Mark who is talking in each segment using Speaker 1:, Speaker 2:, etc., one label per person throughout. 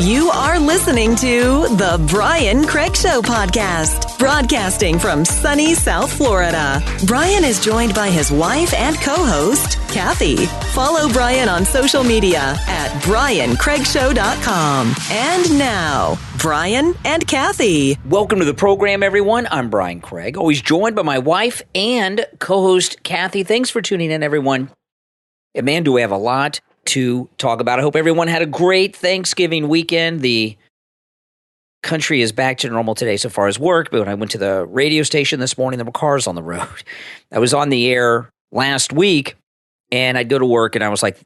Speaker 1: You are listening to the Brian Craig Show podcast, broadcasting from sunny South Florida. Brian is joined by his wife and co-host, Kathy. Follow Brian on social media at briancraigshow.com. And now, Brian and Kathy.
Speaker 2: Welcome to the program, everyone. I'm Brian Craig, always joined by my wife and co-host, Kathy. Thanks for tuning in, everyone. And man, do we have a lot to talk about. I hope everyone had a great Thanksgiving weekend. The country is back to normal today so far as work, but when I went to the radio station this morning, there were cars on the road. I was on the air last week, and I'd go to work, and I was like,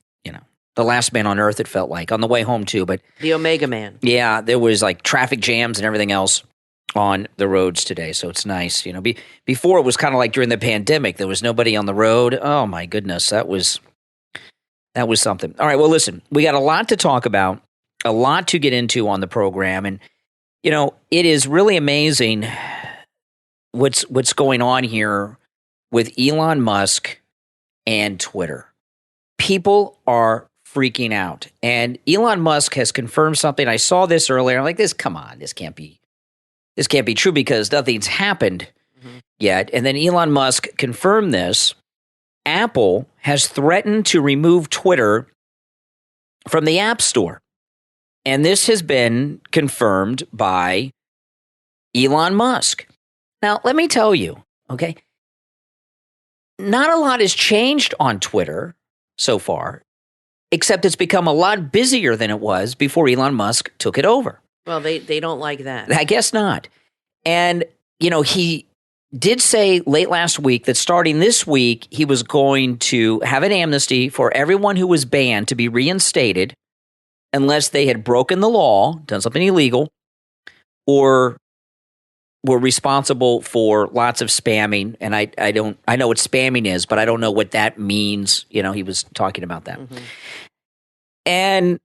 Speaker 2: the last man on earth, it felt like, on the way home too. But
Speaker 3: the Omega Man.
Speaker 2: Yeah, there was like traffic jams and everything else on the roads today, so it's nice. Before it was kind of like during the pandemic, there was nobody on the road. Oh my goodness, that was something. All right, well, listen, we got a lot to talk about, a lot to get into on the program. And, it is really amazing what's going on here with Elon Musk and Twitter. People are freaking out. And Elon Musk has confirmed something. I saw this earlier. I'm like, this can't be true because nothing's happened yet. And then Elon Musk confirmed this. Apple has threatened to remove Twitter from the App Store. And this has been confirmed by Elon Musk. Now, let me tell you, okay, not a lot has changed on Twitter so far, except it's become a lot busier than it was before Elon Musk took it over.
Speaker 3: Well, they don't like that.
Speaker 2: I guess not. And, he did say late last week that starting this week, he was going to have an amnesty for everyone who was banned to be reinstated unless they had broken the law, done something illegal, or were responsible for lots of spamming. And I know what spamming is, but I don't know what that means. He was talking about that. Mm-hmm. And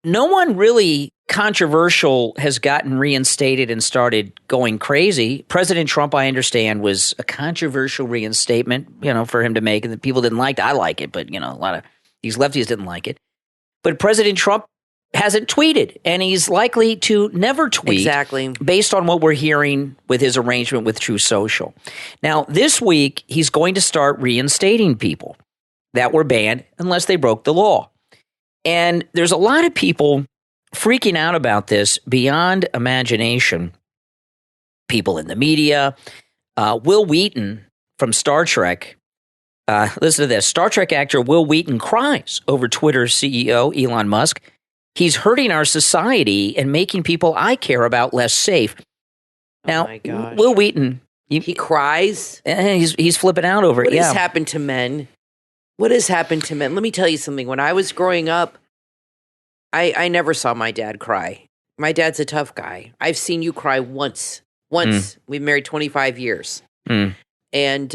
Speaker 2: no one really controversial has gotten reinstated and started going crazy. President Trump, I understand, was a controversial reinstatement, for him to make, and the people didn't like it. I like it, but, a lot of these lefties didn't like it. But President Trump hasn't tweeted, and he's likely to never tweet.
Speaker 3: Exactly.
Speaker 2: Based on what we're hearing with his arrangement with Truth Social. Now, this week, he's going to start reinstating people that were banned unless they broke the law. And there's a lot of people freaking out about this beyond imagination. People in the media. Will Wheaton from Star Trek. Listen to this. Star Trek actor Will Wheaton cries over Twitter's CEO, Elon Musk. He's hurting our society and making people I care about less safe. Now, Will Wheaton.
Speaker 3: He cries?
Speaker 2: He's flipping out over it.
Speaker 3: What has happened to men? What has happened to men? Let me tell you something. When I was growing up, I never saw my dad cry. My dad's a tough guy. I've seen you cry once. We've married 25 years. And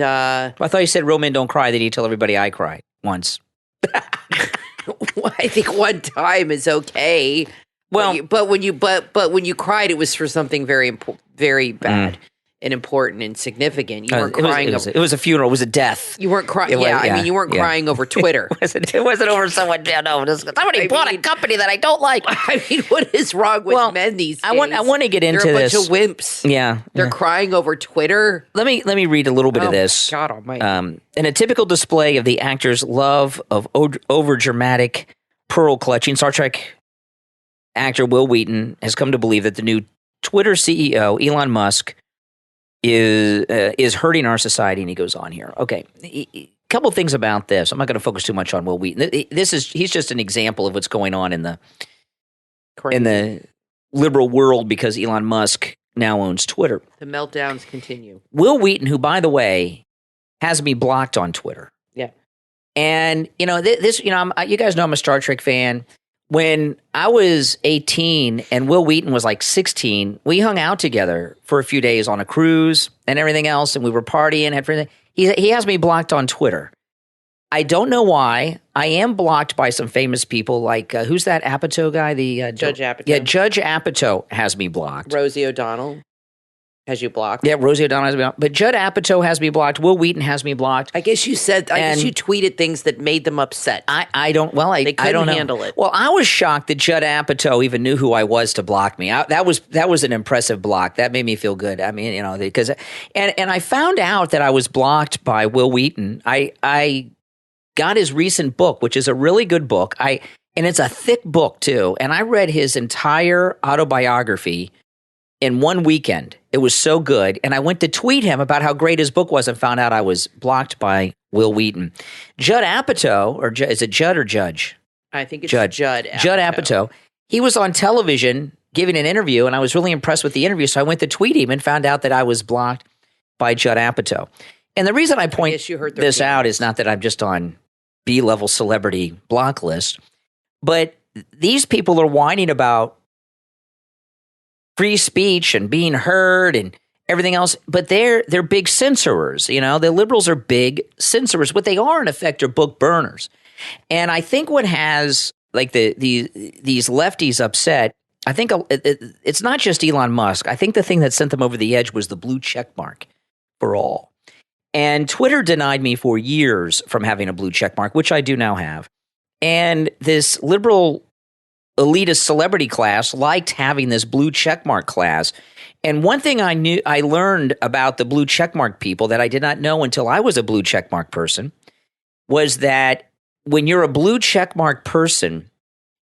Speaker 2: I thought you said real men don't cry. That you tell everybody I cry once.
Speaker 3: Well, I think one time is okay. Well, but when you cried, it was for something very very bad. And important and significant. You weren't crying over.
Speaker 2: It was a funeral. It was a death.
Speaker 3: You weren't crying. You weren't crying over Twitter.
Speaker 2: It wasn't over someone. Somebody bought a company that I don't like.
Speaker 3: I mean, what is wrong with men these days?
Speaker 2: I want to get into
Speaker 3: They're
Speaker 2: this.
Speaker 3: A bunch of wimps.
Speaker 2: Yeah,
Speaker 3: they're crying over Twitter.
Speaker 2: Let me read a little bit of this.
Speaker 3: God Almighty!
Speaker 2: In a typical display of the actor's love of overdramatic pearl clutching, Star Trek actor Will Wheaton has come to believe that the new Twitter CEO, Elon Musk, is hurting our society, and he goes on here. Okay, a couple things about this. I'm not going to focus too much on Will Wheaton. He's just an example of what's going on in the liberal world because Elon Musk now owns Twitter.
Speaker 3: The meltdowns continue.
Speaker 2: Will Wheaton, who by the way has me blocked on Twitter.
Speaker 3: Yeah,
Speaker 2: and you guys know I'm a Star Trek fan. When I was 18 and Will Wheaton was like 16, we hung out together for a few days on a cruise and everything else, and we were partying. He has me blocked on Twitter. I don't know why. I am blocked by some famous people like, who's that Apatow guy? Judge Apatow. Yeah, Judge Apatow has me blocked.
Speaker 3: Rosie O'Donnell. Has you blocked?
Speaker 2: Yeah, Rosie O'Donnell has me blocked. But Judd Apatow has me blocked. Will Wheaton has me blocked.
Speaker 3: I guess you tweeted things that made them upset.
Speaker 2: I don't know.
Speaker 3: They couldn't handle it.
Speaker 2: Well, I was shocked that Judd Apatow even knew who I was to block me. That was an impressive block. That made me feel good. I mean, because and I found out that I was blocked by Will Wheaton. I got his recent book, which is a really good book. And it's a thick book too. And I read his entire autobiography in one weekend. It was so good. And I went to tweet him about how great his book was and found out I was blocked by Will Wheaton. Judd Apatow, or is it Judd or Judge?
Speaker 3: I think it's Judd Apatow.
Speaker 2: Judd Apatow. He was on television giving an interview, and I was really impressed with the interview. So I went to tweet him and found out that I was blocked by Judd Apatow. And the reason I point this out is not that I'm just on B-level celebrity block list, but these people are whining about free speech and being heard and everything else, but they're big censorers. The liberals are big censorers. What they are, in effect, are book burners. And I think what has like these lefties upset, I think it's not just Elon Musk. I think the thing that sent them over the edge was the blue check mark for all. And Twitter denied me for years from having a blue check mark, which I do now have. And this liberal elitist celebrity class liked having this blue checkmark class. And one thing I learned about the blue checkmark people that I did not know until I was a blue checkmark person was that when you're a blue checkmark person,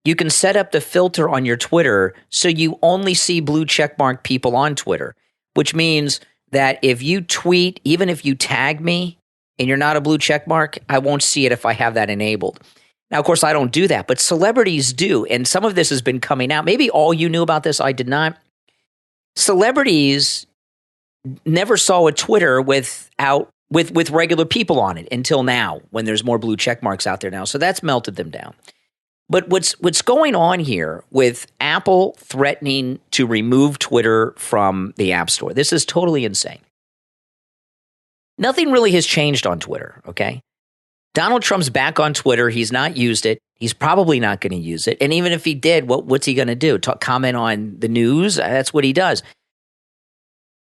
Speaker 2: you can set up the filter on your Twitter so you only see blue checkmark people on Twitter, which means that if you tweet, even if you tag me and you're not a blue checkmark, I won't see it if I have that enabled. Now, of course, I don't do that, but celebrities do. And some of this has been coming out. Maybe all you knew about this, I did not. Celebrities never saw a Twitter with regular people on it until now, when there's more blue check marks out there now. So that's melted them down. But what's going on here with Apple threatening to remove Twitter from the App Store, this is totally insane. Nothing really has changed on Twitter, okay? Donald Trump's back on Twitter. He's not used it. He's probably not going to use it. And even if he did, what's he going to do? Comment on the news? That's what he does.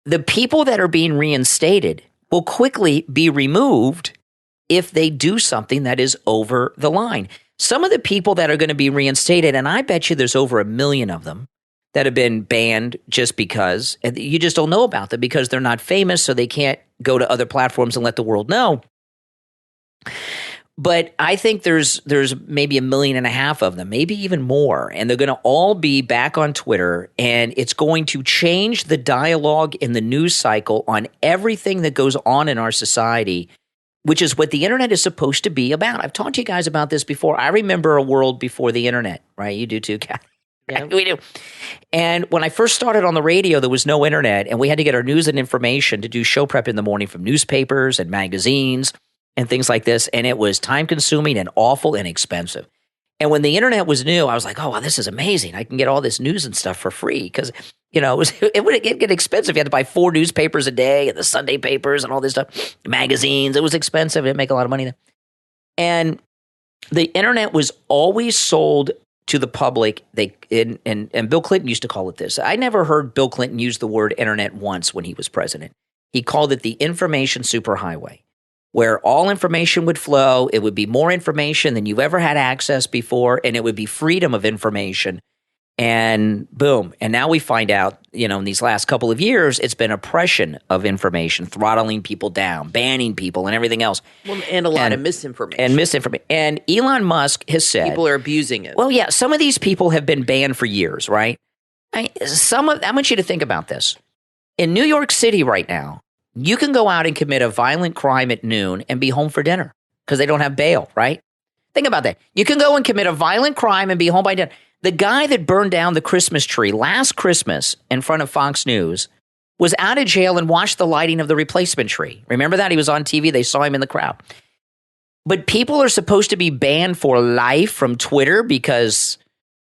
Speaker 2: The people that are being reinstated will quickly be removed if they do something that is over the line. Some of the people that are going to be reinstated, and I bet you there's over 1 million of them that have been banned just because, and you just don't know about them because they're not famous, so they can't go to other platforms and let the world know. But I think there's maybe 1.5 million of them, maybe even more. And they're going to all be back on Twitter. And it's going to change the dialogue in the news cycle on everything that goes on in our society, which is what the internet is supposed to be about. I've talked to you guys about this before. I remember a world before the internet, right? You do too, Kathy. Yeah. We do. And when I first started on the radio, there was no internet. And we had to get our news and information to do show prep in the morning from newspapers and magazines and things like this. And it was time-consuming and awful and expensive. And when the internet was new, I was like, oh, wow, this is amazing. I can get all this news and stuff for free. Because, it would get expensive. You had to buy 4 newspapers a day and the Sunday papers and all this stuff. Magazines. It was expensive. It didn't make a lot of money then. And the internet was always sold to the public. And Bill Clinton used to call it this. I never heard Bill Clinton use the word internet once when he was president. He called it the information superhighway, where all information would flow. It would be more information than you've ever had access before, and it would be freedom of information. And boom. And now we find out, in these last couple of years, it's been oppression of information, throttling people down, banning people, and everything else.
Speaker 3: Well, and a lot of misinformation.
Speaker 2: And Elon Musk has said
Speaker 3: people are abusing it.
Speaker 2: Well, yeah, some of these people have been banned for years, right? I want you to think about this. In New York City right now, you can go out and commit a violent crime at noon and be home for dinner because they don't have bail, right? Think about that. You can go and commit a violent crime and be home by dinner. The guy that burned down the Christmas tree last Christmas in front of Fox News was out of jail and watched the lighting of the replacement tree. Remember that? He was on TV. They saw him in the crowd. But people are supposed to be banned for life from Twitter because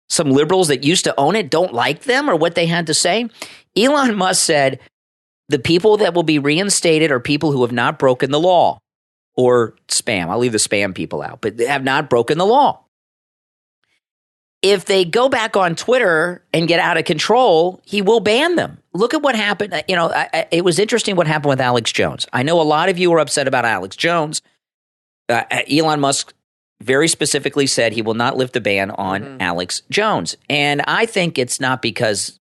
Speaker 2: some liberals that used to own it don't like them or what they had to say. Elon Musk said, the people that will be reinstated are people who have not broken the law or spam. I'll leave the spam people out, but they have not broken the law. If they go back on Twitter and get out of control, he will ban them. look at what happened. It was interesting what happened with Alex Jones. I know a lot of you were upset about Alex Jones. Elon Musk very specifically said he will not lift the ban on Alex Jones. And I think it's not because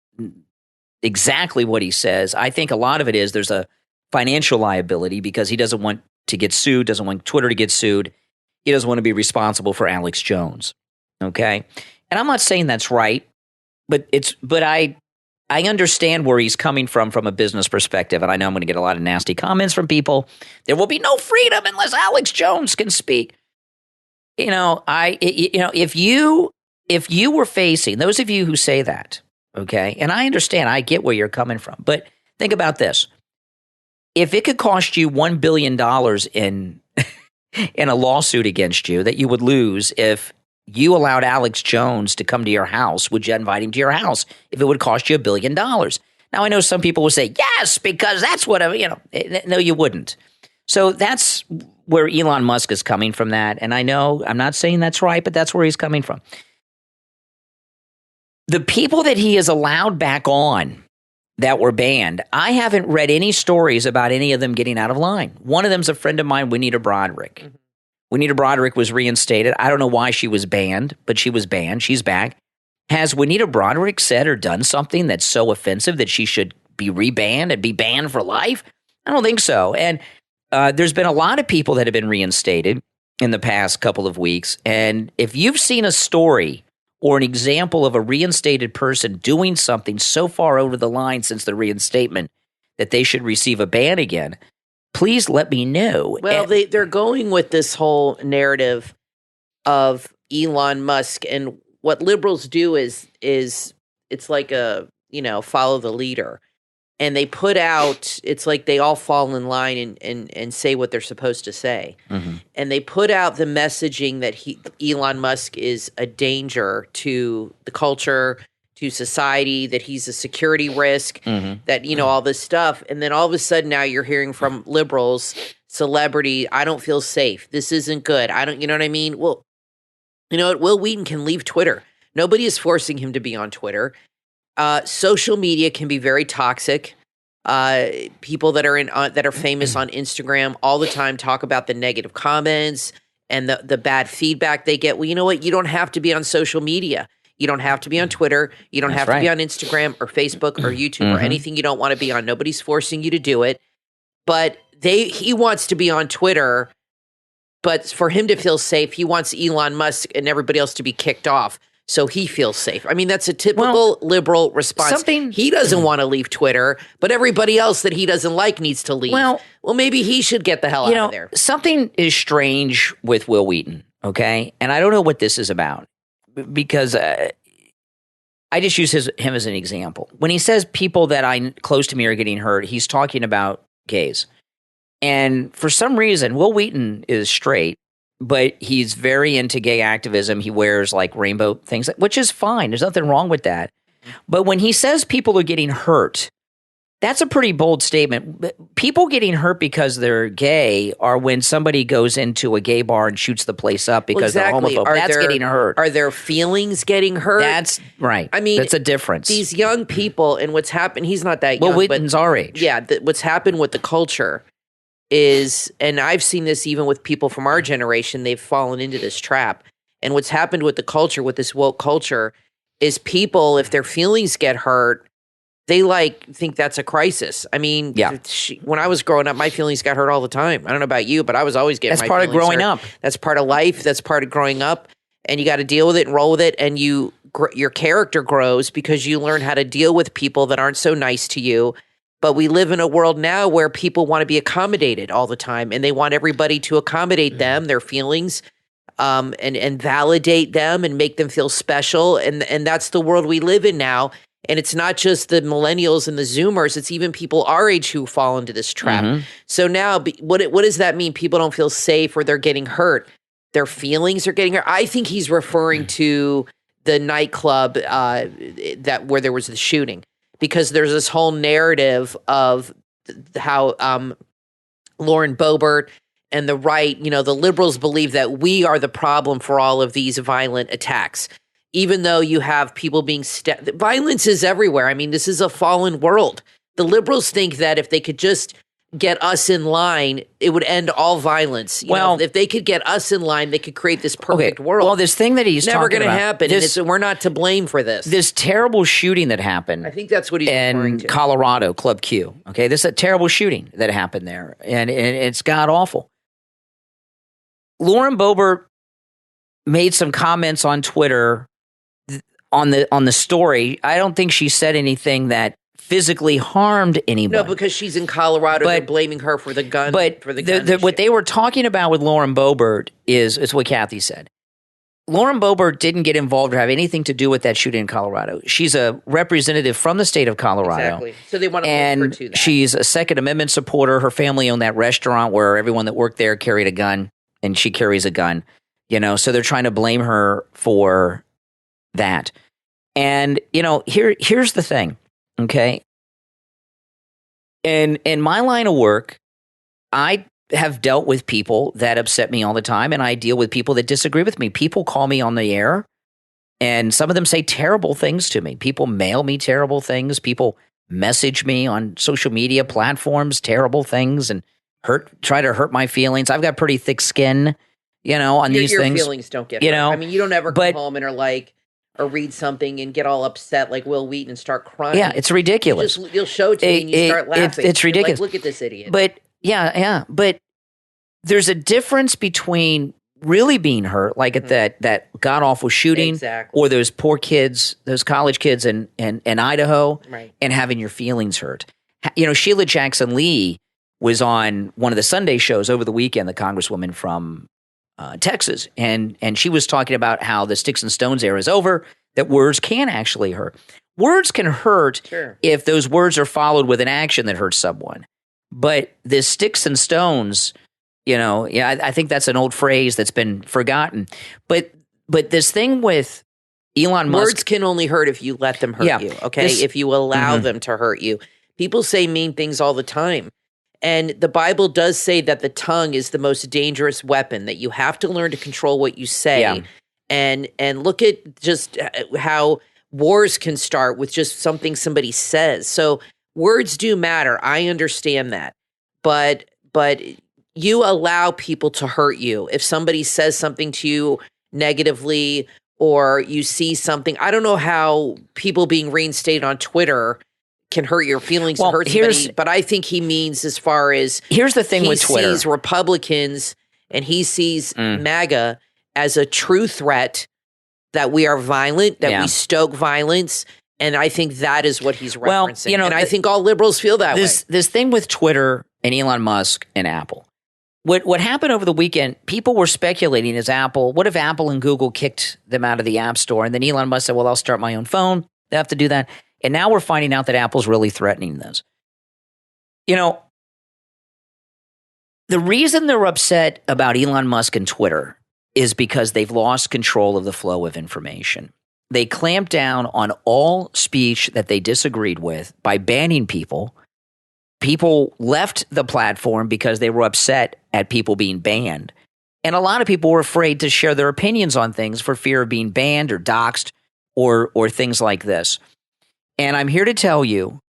Speaker 2: exactly what he says. I think a lot of it is there's a financial liability because he doesn't want to get sued, doesn't want Twitter to get sued. He doesn't want to be responsible for Alex Jones. Okay? And I'm not saying that's right, but I understand where he's coming from a business perspective, and I know I'm going to get a lot of nasty comments from people. There will be no freedom unless Alex Jones can speak. If you were facing those of you who say that, okay, and I understand, I get where you're coming from, but think about this: if it could cost you $1 billion in a lawsuit against you that you would lose if you allowed Alex Jones to come to your house, would you invite him to your house if it would cost you $1 billion? Now, I know some people will say, yes, because that's what, no, you wouldn't. So that's where Elon Musk is coming from that. And I know I'm not saying that's right, but that's where he's coming from. The people that he has allowed back on that were banned, I haven't read any stories about any of them getting out of line. One of them's a friend of mine, Juanita Broderick. Mm-hmm. Juanita Broderick was reinstated. I don't know why she was banned, but she was banned. She's back. Has Juanita Broderick said or done something that's so offensive that she should be rebanned and be banned for life? I don't think so. And there's been a lot of people that have been reinstated in the past couple of weeks. And if you've seen a story or an example of a reinstated person doing something so far over the line since the reinstatement that they should receive a ban again, please let me know.
Speaker 3: Well, they're going with this whole narrative of Elon Musk, and what liberals do is it's like a, follow the leader. And they put out, it's like they all fall in line and say what they're supposed to say. Mm-hmm. And they put out the messaging that Elon Musk is a danger to the culture, to society, that he's a security risk, that, all this stuff. And then all of a sudden now you're hearing from liberals, celebrity, I don't feel safe. This isn't good. You know what I mean? Well, you know what? Will Wheaton can leave Twitter. Nobody is forcing him to be on Twitter. Social media can be very toxic. People that are famous on Instagram all the time talk about the negative comments and the bad feedback they get. Well, you know what? You don't have to be on social media. You don't have to be on Twitter. You don't have to be on Instagram or Facebook or YouTube or anything you don't want to be on. Nobody's forcing you to do it. But he wants to be on Twitter, but for him to feel safe, he wants Elon Musk and everybody else to be kicked off so he feels safe. I mean, that's a typical liberal response. He doesn't want to leave Twitter, but everybody else that he doesn't like needs to leave. Well, maybe he should get the hell out of there.
Speaker 2: Something is strange with Will Wheaton, okay? And I don't know what this is about, because I just use him as an example. When he says people that I close to me are getting hurt, he's talking about gays. And for some reason, Will Wheaton is straight, but he's very into gay activism. He wears like rainbow things, which is fine. There's nothing wrong with that. But when he says people are getting hurt, that's a pretty bold statement. People getting hurt because they're gay are when somebody goes into a gay bar and shoots the place up because they're homophobe. That's getting hurt.
Speaker 3: Are their feelings getting hurt?
Speaker 2: That's right. I mean, that's a difference.
Speaker 3: These young people, and what's happened, he's not that young.
Speaker 2: Well, Wheaton's our age.
Speaker 3: Yeah, what's happened with the culture is, and I've seen this even with people from our generation, they've fallen into this trap. And what's happened with the culture, with this woke culture, is people, if their feelings get hurt, they think that's a crisis. I mean, when I was growing up, my feelings got hurt all the time. I don't know about you, but I was always getting my feelings hurt. That's part of growing up. That's part of life. That's part of growing up. And you got to deal with it and roll with it. And your character grows because you learn how to deal with people that aren't so nice to you. But we live in a world now where people want to be accommodated all the time, and they want everybody to accommodate them, their feelings, and validate them and make them feel special. And that's the world we live in now. And it's not just the millennials and the Zoomers; it's even people our age who fall into this trap. Mm-hmm. So now, what does that mean? People don't feel safe, or they're getting hurt. Their feelings are getting hurt. I think he's referring to the nightclub where there was the shooting. Because there's this whole narrative of how Lauren Boebert and the right, the liberals believe that we are the problem for all of these violent attacks. even though you have people being violence is everywhere. I mean, this is a fallen world. The liberals think that if they could just get us in line, it would end all violence. You know, if they could get us in line, they could create this perfect world.
Speaker 2: Well, this thing that he's
Speaker 3: never
Speaker 2: talking
Speaker 3: going to
Speaker 2: about,
Speaker 3: happen. We're not to blame for this.
Speaker 2: This terrible shooting that happened.
Speaker 3: I think that's what he's referring to.
Speaker 2: In Colorado, Club Q. Okay, this is a terrible shooting that happened there, and it's god awful. Lauren Boebert made some comments on Twitter on the story. I don't think she said anything that physically harmed anybody.
Speaker 3: No, because she's in Colorado, they're blaming her for the gun.
Speaker 2: But what they were talking about with Lauren Boebert is what Kathy said. Lauren Boebert didn't get involved or have anything to do with that shooting in Colorado. She's a representative from the state of Colorado.
Speaker 3: Exactly. So they want to hold her to that.
Speaker 2: She's a Second Amendment supporter. Her family owned that restaurant where everyone that worked there carried a gun, and she carries a gun. You know, so they're trying to blame her for that. And, you know, here's the thing. Okay. In my line of work, I have dealt with people that upset me all the time, and I deal with people that disagree with me. People call me on the air, and some of them say terrible things to me. People mail me terrible things. People message me on social media platforms, terrible things, and try to hurt my feelings. I've got pretty thick skin, you know, on these things.
Speaker 3: Your feelings don't get hurt. I mean, you don't ever come home and are like, or read something and get all upset like Will Wheaton and start crying.
Speaker 2: Yeah, it's ridiculous.
Speaker 3: You'll show it to me and you start laughing.
Speaker 2: It's ridiculous.
Speaker 3: Like, look at this idiot.
Speaker 2: But but there's a difference between really being hurt, like at that god awful shooting, or those poor kids, those college kids in Idaho, and having your feelings hurt. You know, Sheila Jackson Lee was on one of the Sunday shows over the weekend, the congresswoman from Texas, and she was talking about how the sticks and stones era is over, that words can actually hurt. Words can hurt if those words are followed with an action that hurts someone. But the sticks and stones, you know, I think that's an old phrase that's been forgotten. But this thing with Elon Musk.
Speaker 3: Words can only hurt if you let them hurt you, okay? If you allow them to hurt you. People say mean things all the time. And the Bible does say that the tongue is the most dangerous weapon, that you have to learn to control what you say. And look at just how wars can start with just something somebody says. So words do matter. I understand that. But you allow people to hurt you. If somebody says something to you negatively, or you see something, I don't know how people being reinstated on Twitter can hurt your feelings and hurt somebody, but I think he means as far as
Speaker 2: here's the thing with Twitter.
Speaker 3: He sees Republicans and he sees MAGA as a true threat, that we are violent, that we stoke violence, and I think that is what he's referencing. Well, you know, and I think all liberals feel that way.
Speaker 2: This thing with Twitter and Elon Musk and Apple. What happened over the weekend, people were speculating, what if Apple and Google kicked them out of the App Store? And then Elon Musk said, well, I'll start my own phone. They have to do that. And now we're finding out that Apple's really threatening this. You know, the reason they're upset about Elon Musk and Twitter is because they've lost control of the flow of information. They clamped down on all speech that they disagreed with by banning people. People left the platform because they were upset at people being banned. And a lot of people were afraid to share their opinions on things for fear of being banned or doxxed or things like this. And I'm here to tell you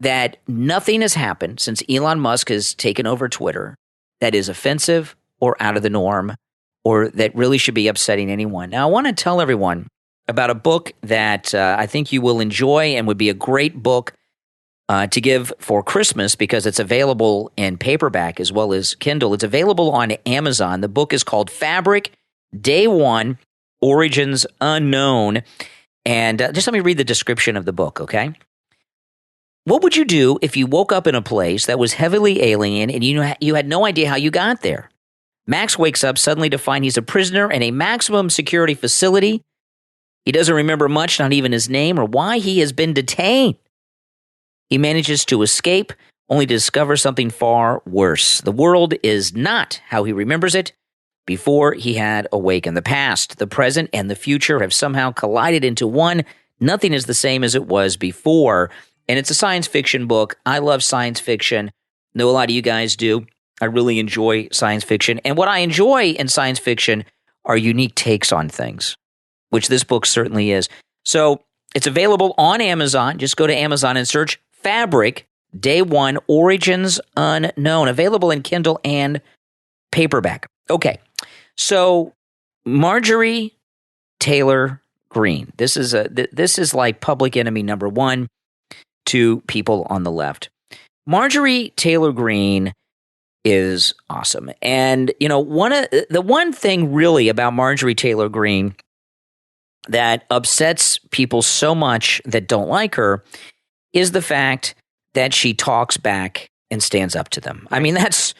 Speaker 2: that nothing has happened since Elon Musk has taken over Twitter that is offensive or out of the norm or that really should be upsetting anyone. Now, I want to tell everyone about a book that I think you will enjoy and would be a great book to give for Christmas because it's available in paperback as well as Kindle. It's available on Amazon. The book is called Fabric, Day One, Origins Unknown. And just let me read the description of the book, okay? What would you do if you woke up in a place that was heavily alien and you had no idea how you got there? Max wakes up suddenly to find he's a prisoner in a maximum security facility. He doesn't remember much, not even his name or why he has been detained. He manages to escape, only to discover something far worse. The world is not how he remembers it. Before he had awakened. The past, the present, and the future have somehow collided into one. Nothing is the same as it was before. And it's a science fiction book. I love science fiction. Know a lot of you guys do. I really enjoy science fiction. And what I enjoy in science fiction are unique takes on things. which this book certainly is. So it's available on Amazon. Just go to Amazon and search Fabric, Day One, Origins Unknown. Available in Kindle and paperback. Okay, so Marjorie Taylor Greene. This is like public enemy number one to people on the left. Marjorie Taylor Greene is awesome. And, the one thing really about Marjorie Taylor Greene that upsets people so much that don't like her is the fact that she talks back and stands up to them. I mean, let's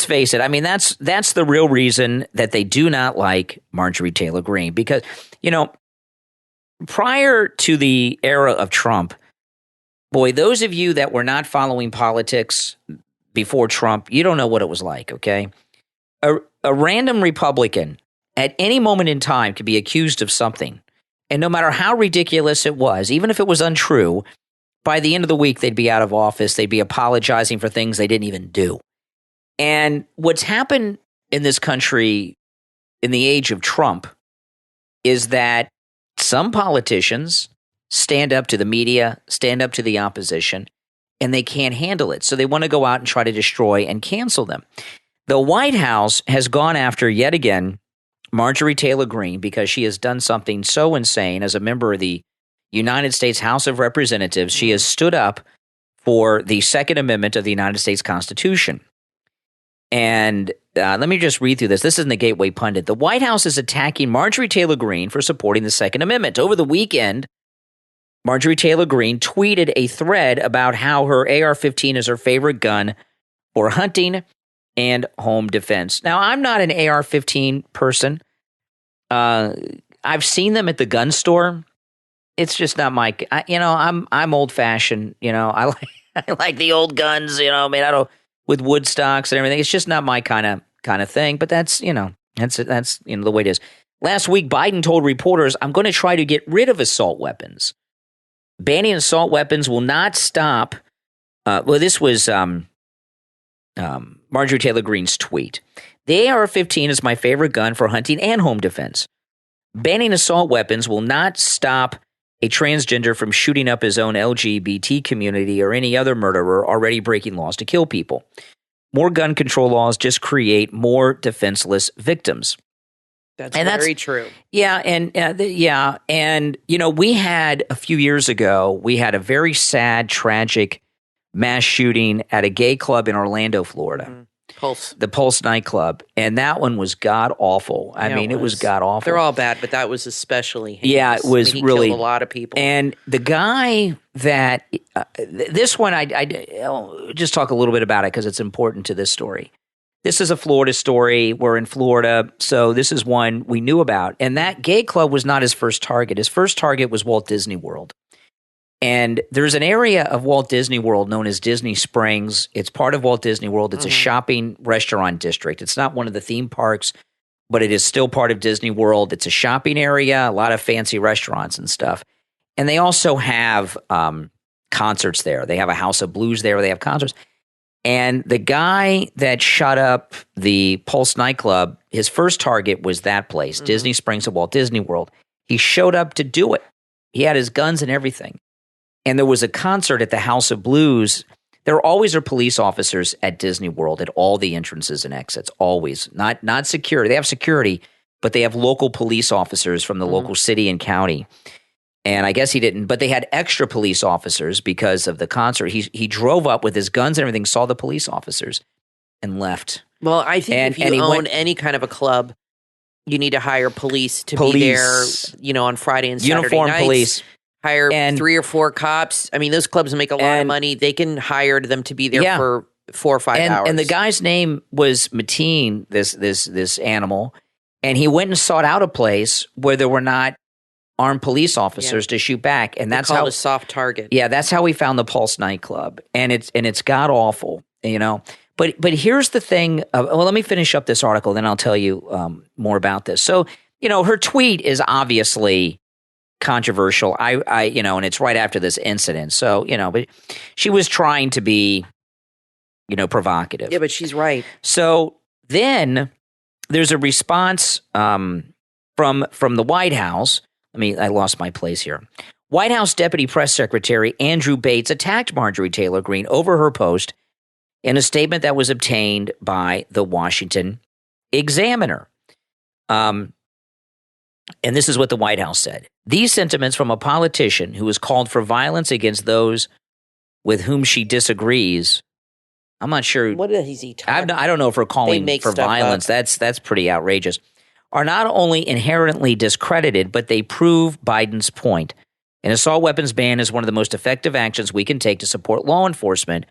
Speaker 2: face it. I mean, that's the real reason that they do not like Marjorie Taylor Greene, because, prior to the era of Trump, boy, those of you that were not following politics before Trump, you don't know what it was like, okay? A random Republican at any moment in time could be accused of something, and no matter how ridiculous it was, even if it was untrue, by the end of the week, they'd be out of office. They'd be apologizing for things they didn't even do. And what's happened in this country in the age of Trump is that some politicians stand up to the media, stand up to the opposition, and they can't handle it. So they want to go out and try to destroy and cancel them. The White House has gone after, yet again, Marjorie Taylor Greene because she has done something so insane. As a member of the United States House of Representatives, she has stood up for the Second Amendment of the United States Constitution. And let me just read through this. This is in the Gateway Pundit. The White House is attacking Marjorie Taylor Greene for supporting the Second Amendment. Over the weekend, Marjorie Taylor Greene tweeted a thread about how her AR-15 is her favorite gun for hunting and home defense. Now, I'm not an AR-15 person. I've seen them at the gun store. It's just not my. I'm old fashioned. I like the old guns. Made out of with wood stocks and everything. It's just not my kind of thing. But that's the way it is. Last week, Biden told reporters, "I'm going to try to get rid of assault weapons. Banning assault weapons will not stop." This was Marjorie Taylor Greene's tweet. The AR-15 is my favorite gun for hunting and home defense. Banning assault weapons will not stop a transgender from shooting up his own LGBT community or any other murderer already breaking laws to kill people. More gun control laws just create more defenseless victims.
Speaker 3: That's very true.
Speaker 2: Yeah, and we had a few years ago, we had a very sad, tragic mass shooting at a gay club in Orlando, Florida. Mm-hmm. The Pulse nightclub, and that one was god awful. I mean, it was god awful.
Speaker 3: They're all bad, but that was especially heinous.
Speaker 2: Yeah, it was really
Speaker 3: killed a lot of people.
Speaker 2: And the guy that this one, I'll just talk a little bit about it because it's important to this story. This is a Florida story. We're in Florida, so this is one we knew about. And that gay club was not his first target. His first target was Walt Disney World. And there's an area of Walt Disney World known as Disney Springs. It's part of Walt Disney World. It's a shopping restaurant district. It's not one of the theme parks, but it is still part of Disney World. It's a shopping area, a lot of fancy restaurants and stuff. And they also have concerts there. They have a House of Blues there where they have concerts. And the guy that shot up the Pulse nightclub, his first target was that place, Disney Springs at Walt Disney World. He showed up to do it. He had his guns and everything. And there was a concert at the House of Blues. There always are police officers at Disney World at all the entrances and exits, always. Not security. They have security, but they have local police officers from the local city and county. And I guess he didn't, but they had extra police officers because of the concert. He drove up with his guns and everything, saw the police officers, and left.
Speaker 3: Well, I think if you own any kind of a club, you need to hire police to be there, on Friday and Saturday
Speaker 2: uniformed
Speaker 3: nights.
Speaker 2: Police.
Speaker 3: Hire 3 or 4 cops. I mean, those clubs make a lot of money. They can hire them to be there for 4 or 5 hours.
Speaker 2: And the guy's name was Mateen, this animal, and he went and sought out a place where there were not armed police officers to shoot back, and that's how
Speaker 3: a soft target.
Speaker 2: Yeah, that's how we found the Pulse nightclub, and it's god awful, But here's the thing. Let me finish up this article, then I'll tell you more about this. So her tweet is obviously controversial. And it's right after this incident. So, but she was trying to be, provocative.
Speaker 3: Yeah, but she's right.
Speaker 2: So then there's a response from the White House. I lost my place here. White House Deputy Press Secretary Andrew Bates attacked Marjorie Taylor Greene over her post in a statement that was obtained by the Washington Examiner. And this is what the White House said. These sentiments from a politician who has called for violence against those with whom she disagrees. I'm not sure.
Speaker 3: What is he talking?
Speaker 2: I don't know if we're calling for violence.
Speaker 3: Up.
Speaker 2: That's pretty outrageous. Are not only inherently discredited, but they prove Biden's point. An assault weapons ban is one of the most effective actions we can take to support law enforcement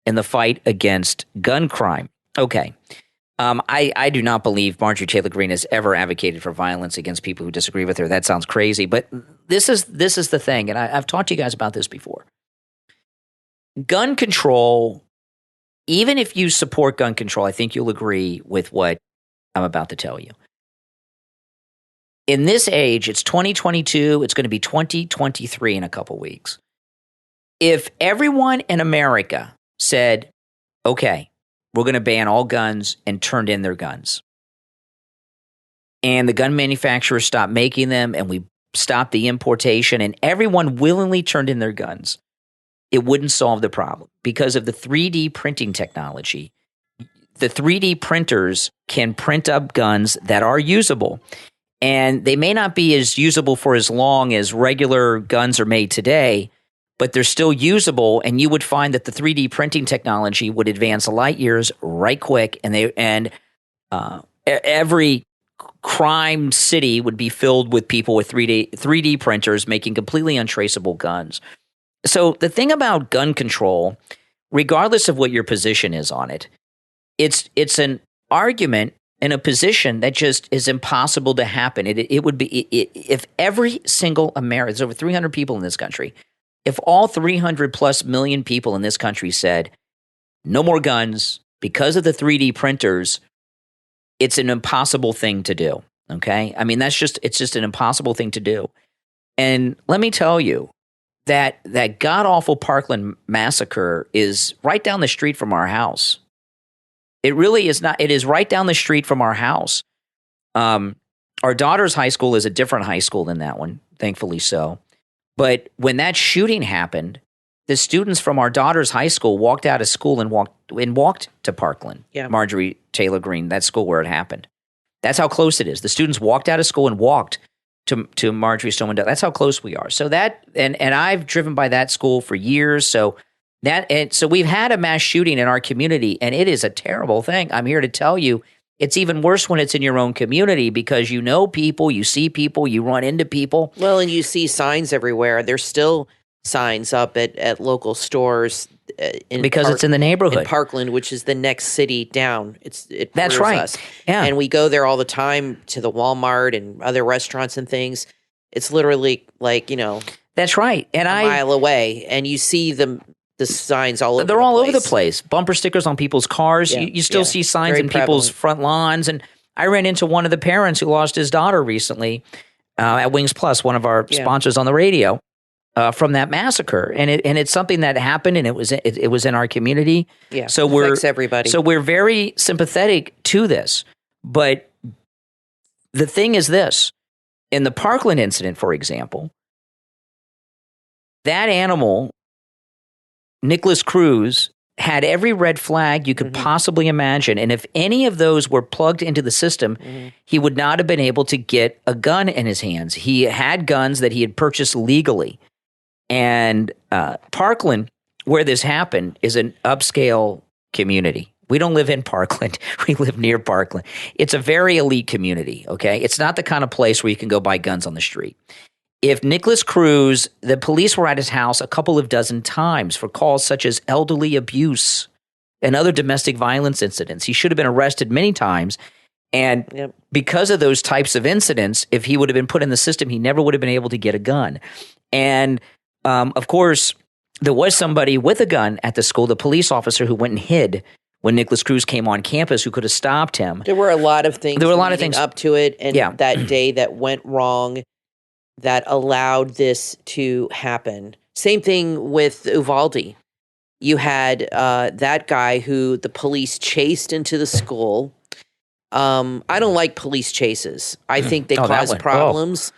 Speaker 2: in the fight against gun crime. Okay. I do not believe Marjorie Taylor Greene has ever advocated for violence against people who disagree with her. That sounds crazy. But this is the thing, and I've talked to you guys about this before. Gun control, even if you support gun control, I think you'll agree with what I'm about to tell you. In this age, it's 2022, it's going to be 2023 in a couple weeks. If everyone in America said, okay, we're going to ban all guns and turned in their guns, and the gun manufacturers stopped making them and we stopped the importation and everyone willingly turned in their guns, it wouldn't solve the problem because of the 3D printing technology. The 3D printers can print up guns that are usable. And they may not be as usable for as long as regular guns are made today, but they're still usable. And you would find that the 3D printing technology would advance light years right quick. And every crime city would be filled with people with 3D printers making completely untraceable guns. So the thing about gun control, regardless of what your position is on it, it's an argument in a position that just is impossible to happen. It would be if every single American, there's over 300 people in this country, if all 300 plus million people in this country said, no more guns because of the 3D printers, it's an impossible thing to do. Okay? I mean, it's just an impossible thing to do. And let me tell you that god-awful Parkland massacre is right down the street from our house. It really is not. It is right down the street from our house. Our daughter's high school is a different high school than that one, thankfully so. But when that shooting happened, the students from our daughter's high school walked out of school and walked to Parkland, Marjorie Taylor Greene, that school where it happened. That's how close it is. The students walked out of school and walked to Marjorie Stoneman. That's how close we are. So that and I've driven by that school for years. So we've had a mass shooting in our community, and it is a terrible thing. I'm here to tell you, it's even worse when it's in your own community because you know people, you see people, you run into people.
Speaker 3: Well, and you see signs everywhere. There's still signs up at local stores
Speaker 2: because it's in the neighborhood.
Speaker 3: In Parkland, which is the next city down.
Speaker 2: That's right.
Speaker 3: Us.
Speaker 2: Yeah,
Speaker 3: and we go there all the time to the Walmart and other restaurants and things. It's literally like
Speaker 2: that's right, and
Speaker 3: a mile away, and you see the signs all over
Speaker 2: They're all over the place. Bumper stickers on people's cars.
Speaker 3: Yeah,
Speaker 2: you still see signs
Speaker 3: very
Speaker 2: in people's front lawns. And I ran into one of the parents who lost his daughter recently at Wings Plus, one of our sponsors on the radio, from that massacre. And it's something that happened, and it was in our community.
Speaker 3: Yeah,
Speaker 2: so
Speaker 3: it affects everybody.
Speaker 2: So we're very sympathetic to this. But the thing is this. In the Parkland incident, for example, that animal, Nicholas Cruz, had every red flag you could possibly imagine. And if any of those were plugged into the system, he would not have been able to get a gun in his hands. He had guns that he had purchased legally. And Parkland, where this happened, is an upscale community. We don't live in Parkland. We live near Parkland. It's a very elite community, okay? It's not the kind of place where you can go buy guns on the street. If Nicholas Cruz, the police were at his house a couple of dozen times for calls such as elderly abuse and other domestic violence incidents. He should have been arrested many times. And because of those types of incidents, if he would have been put in the system, he never would have been able to get a gun. And of course, there was somebody with a gun at the school, the police officer who went and hid when Nicholas Cruz came on campus, who could have stopped him.
Speaker 3: There were a lot of things. Up to it, and that day that went wrong, that allowed this to happen. Same thing with Uvalde. You had that guy who the police chased into the school. I don't like police chases. I think they cause problems.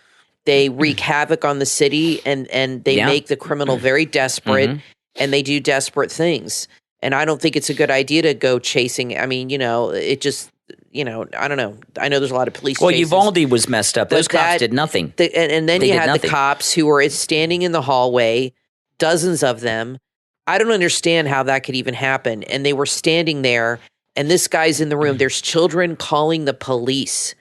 Speaker 3: They wreak havoc on the city, and they make the criminal very desperate, and they do desperate things. And I don't think it's a good idea to go chasing. I mean, it just, I don't know. I know there's a lot of police chases.
Speaker 2: Uvalde was messed up. Those cops did nothing.
Speaker 3: And then you had the cops who were standing in the hallway, dozens of them. I don't understand how that could even happen. And they were standing there, and this guy's in the room. There's children calling the police,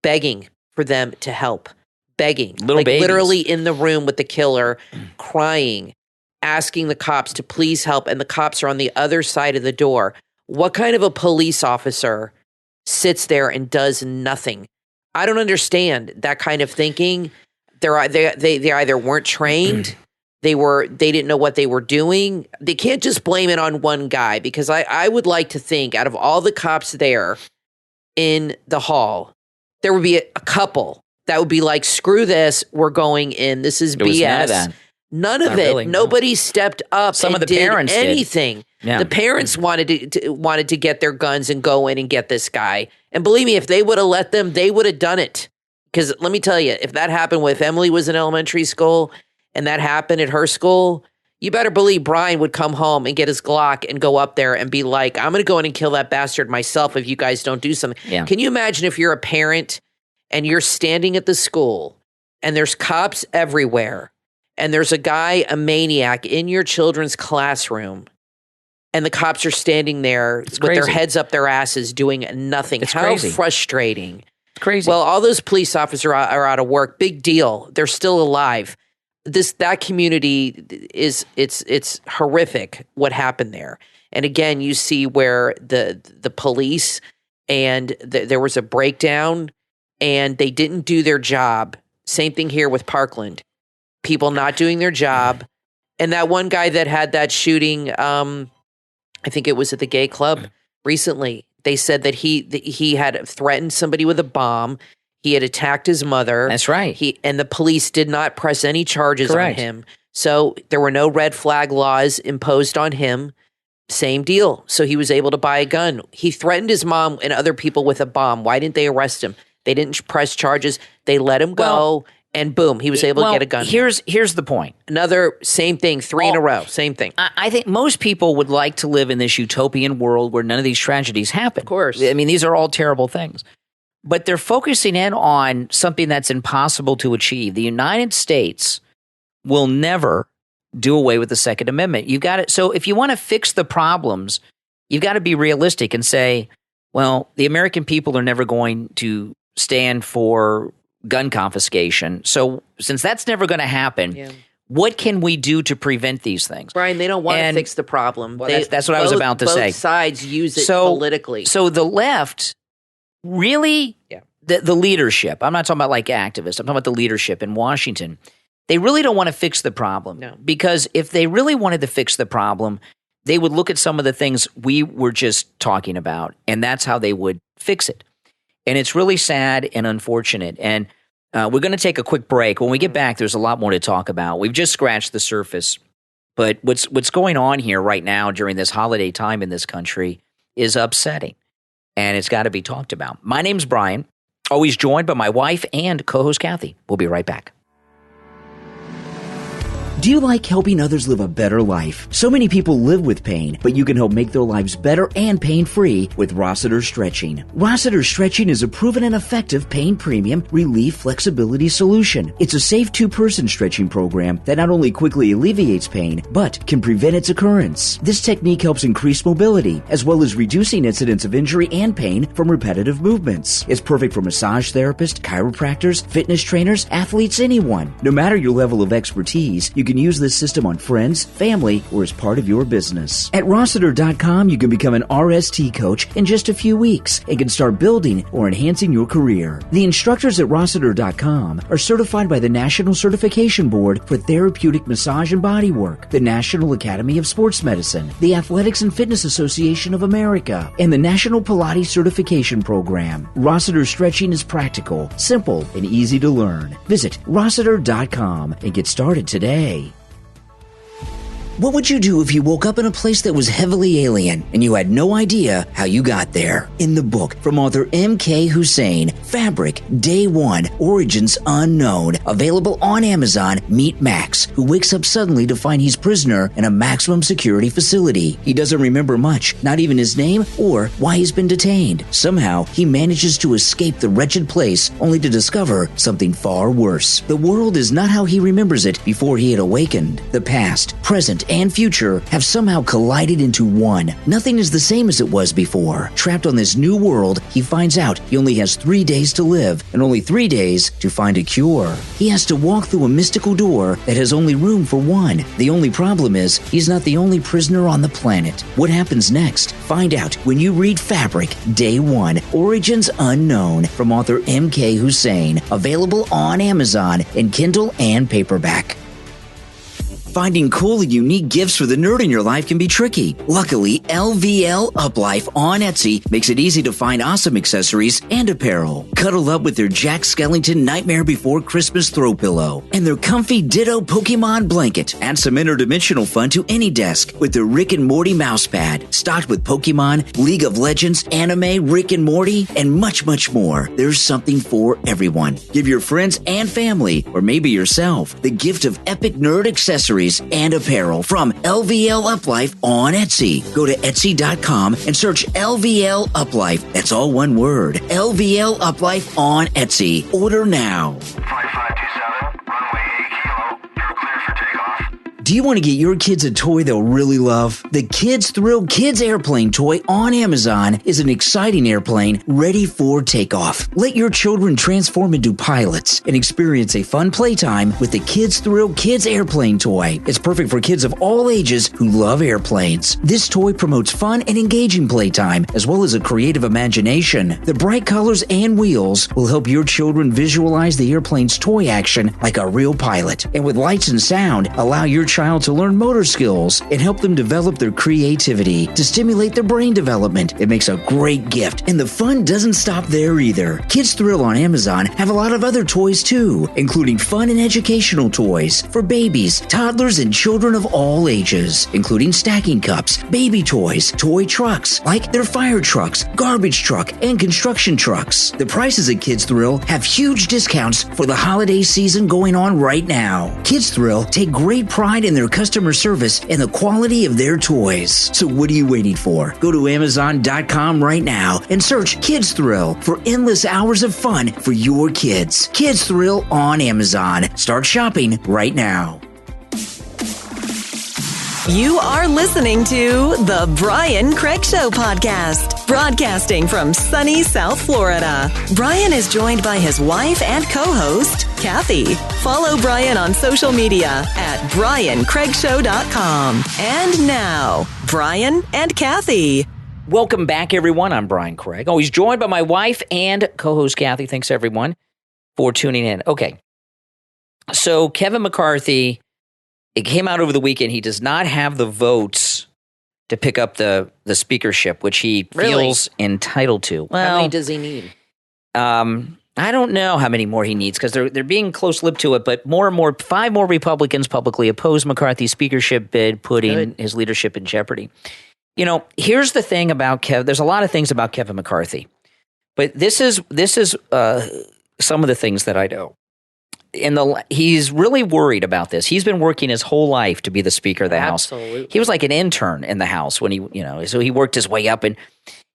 Speaker 3: begging for them to help. Begging,
Speaker 2: little babies.
Speaker 3: Literally in the room with the killer, crying, asking the cops to please help, and the cops are on the other side of the door. What kind of a police officer sits there and does nothing? I don't understand that kind of thinking. They either weren't trained, they didn't know what they were doing. They can't just blame it on one guy, because I would like to think out of all the cops there in the hall, there would be a couple that would be like, screw this, we're going in. This is BS. None of it.
Speaker 2: Really, no.
Speaker 3: Nobody stepped up.
Speaker 2: Some of the
Speaker 3: did
Speaker 2: parents
Speaker 3: anything.
Speaker 2: Yeah.
Speaker 3: The parents wanted to get their guns and go in and get this guy. And believe me, if they would have let them, they would have done it. Because let me tell you, if that happened if Emily was in elementary school and that happened at her school, you better believe Brian would come home and get his Glock and go up there and be like, I'm going to go in and kill that bastard myself if you guys don't do something.
Speaker 2: Yeah.
Speaker 3: Can you imagine if you're a parent and you're standing at the school and there's cops everywhere and there's a guy, a maniac, in your children's classroom, and the cops are standing there with their heads up their asses doing nothing? How
Speaker 2: crazy.
Speaker 3: Frustrating.
Speaker 2: It's crazy.
Speaker 3: Well, all those police officers are out of work. Big deal. They're still alive. That community it's horrific what happened there. And again, you see where the police and there was a breakdown and they didn't do their job. Same thing here with Parkland. People not doing their job. And that one guy that had that shooting, I think it was at the gay club recently. They said that he had threatened somebody with a bomb. He had attacked his mother.
Speaker 2: That's right.
Speaker 3: And the police did not press any charges
Speaker 2: Correct.
Speaker 3: on him. So there were no red flag laws imposed on him. Same deal. So he was able to buy a gun. He threatened his mom and other people with a bomb. Why didn't they arrest him? They didn't press charges. They let him go, and boom, he was able to get a gun.
Speaker 2: Here's the point.
Speaker 3: Another same thing, three in a row, same thing.
Speaker 2: I think most people would like to live in this utopian world where none of these tragedies happen.
Speaker 3: Of course.
Speaker 2: I mean, these are all terrible things. But they're focusing in on something that's impossible to achieve. The United States will never do away with the Second Amendment. You've got it. So if you want to fix the problems, you've got to be realistic and say, well, the American people are never going to stand for gun confiscation. So since that's never going to happen, what can we do to prevent these things?
Speaker 3: Brian, they don't want to fix the problem.
Speaker 2: Well, that's what I was about to say.
Speaker 3: Both sides use it politically.
Speaker 2: So the left really, the leadership, I'm not talking about like activists, I'm talking about the leadership in Washington. They really don't want to fix the problem.
Speaker 3: No.
Speaker 2: Because if they really wanted to fix the problem, they would look at some of the things we were just talking about, and that's how they would fix it. And it's really sad and unfortunate. And we're going to take a quick break. When we get back, there's a lot more to talk about. We've just scratched the surface. But what's going on here right now during this holiday time in this country is upsetting. And it's got to be talked about. My name's Brian, always joined by my wife and co-host Kathy. We'll be right back.
Speaker 4: Do you like helping others live a better life? So many people live with pain, but you can help make their lives better and pain-free with Rossiter Stretching. Rossiter Stretching is a proven and effective pain premium relief flexibility solution. It's a safe two-person stretching program that not only quickly alleviates pain, but can prevent its occurrence. This technique helps increase mobility, as well as reducing incidents of injury and pain from repetitive movements. It's perfect for massage therapists, chiropractors, fitness trainers, athletes, anyone. No matter your level of expertise, you can use this system on friends, family, or as part of your business. At Rossiter.com, you can become an RST coach in just a few weeks and can start building or enhancing your career. The instructors at Rossiter.com are certified by the National Certification Board for Therapeutic Massage and Bodywork, the National Academy of Sports Medicine, the Athletics and Fitness Association of America, and the National Pilates Certification Program. Rossiter Stretching is practical, simple, and easy to learn. Visit Rossiter.com and get started today. What would you do if you woke up in a place that was heavily alien and you had no idea how you got there? In the book from author M.K. Hussein, Fabric, Day 1, Origins Unknown, available on Amazon, meet Max, who wakes up suddenly to find he's prisoner in a maximum security facility. He doesn't remember much, not even his name or why he's been detained. Somehow, he manages to escape the wretched place only to discover something far worse. The world is not how he remembers it before he had awakened. The past, present, and future have somehow collided into one. Nothing is the same as it was before. Trapped on this new world, he finds out he only has 3 days to live and only 3 days to find a cure. He has to walk through a mystical door that has only room for one. The only problem is he's not the only prisoner on the planet. What happens next? Find out when you read Fabric, Day 1, Origins Unknown from author M.K. Hussein, available on Amazon in Kindle and paperback. Finding cool and unique gifts for the nerd in your life can be tricky. Luckily, LVL Uplife on Etsy makes it easy to find awesome accessories and apparel. Cuddle up with their Jack Skellington Nightmare Before Christmas throw pillow and their comfy Ditto Pokemon blanket. Add some interdimensional fun to any desk with their Rick and Morty mouse pad, stocked with Pokemon, League of Legends, anime, Rick and Morty, and much, much more. There's something for everyone. Give your friends and family, or maybe yourself, the gift of epic nerd accessories and apparel from LVL Uplife on Etsy. Go to Etsy.com and search LVL Uplife. That's all one word. LVL Uplife on Etsy. Order now.
Speaker 5: 5527, runway 8 kilo. You're clear for takeoff.
Speaker 4: Do you want to get your kids a toy they'll really love? The Kids Thrill Kids Airplane toy on Amazon is an exciting airplane ready for takeoff. Let your children transform into pilots and experience a fun playtime with the Kids Thrill Kids Airplane toy. It's perfect for kids of all ages who love airplanes. This toy promotes fun and engaging playtime as well as a creative imagination. The bright colors and wheels will help your children visualize the airplane's toy action like a real pilot. And with lights and sound, allow your child to learn motor skills and help them develop their creativity to stimulate their brain development. It makes a great gift, and the fun doesn't stop there either. Kids Thrill on Amazon have a lot of other toys too, including fun and educational toys for babies, toddlers, and children of all ages, including stacking cups, baby toys, toy trucks, like their fire trucks, garbage truck, and construction trucks. The prices at Kids Thrill have huge discounts for the holiday season going on right now. Kids Thrill take great pride in their customer service and the quality of their toys. So what are you waiting for? Go to Amazon.com right now and search Kids Thrill for endless hours of fun for your kids. Kids Thrill on Amazon. Start shopping right now.
Speaker 1: You are listening to The Brian Craig Show podcast, broadcasting from sunny South Florida. Brian is joined by his wife and co-host, Kathy. Follow Brian on social media at BrianCraigShow.com. And now, Brian and Kathy.
Speaker 2: Welcome back, everyone. I'm Brian Craig. Always joined by my wife and co-host, Kathy. Thanks, everyone, for tuning in. Okay. So Kevin McCarthy, it came out over the weekend. He does not have the votes to pick up the speakership, which he feels entitled to. Well,
Speaker 3: how many does he need?
Speaker 2: I don't know how many more he needs because they're being close-lipped to it. But more and more, 5 more Republicans publicly oppose McCarthy's speakership bid, putting his leadership in jeopardy. You know, here's the thing about Kevin. There's a lot of things about Kevin McCarthy, but this is some of the things that I know. He's really worried about this. He's been working his whole life to be the Speaker of the House. He was like an intern in the House when so he worked his way up, and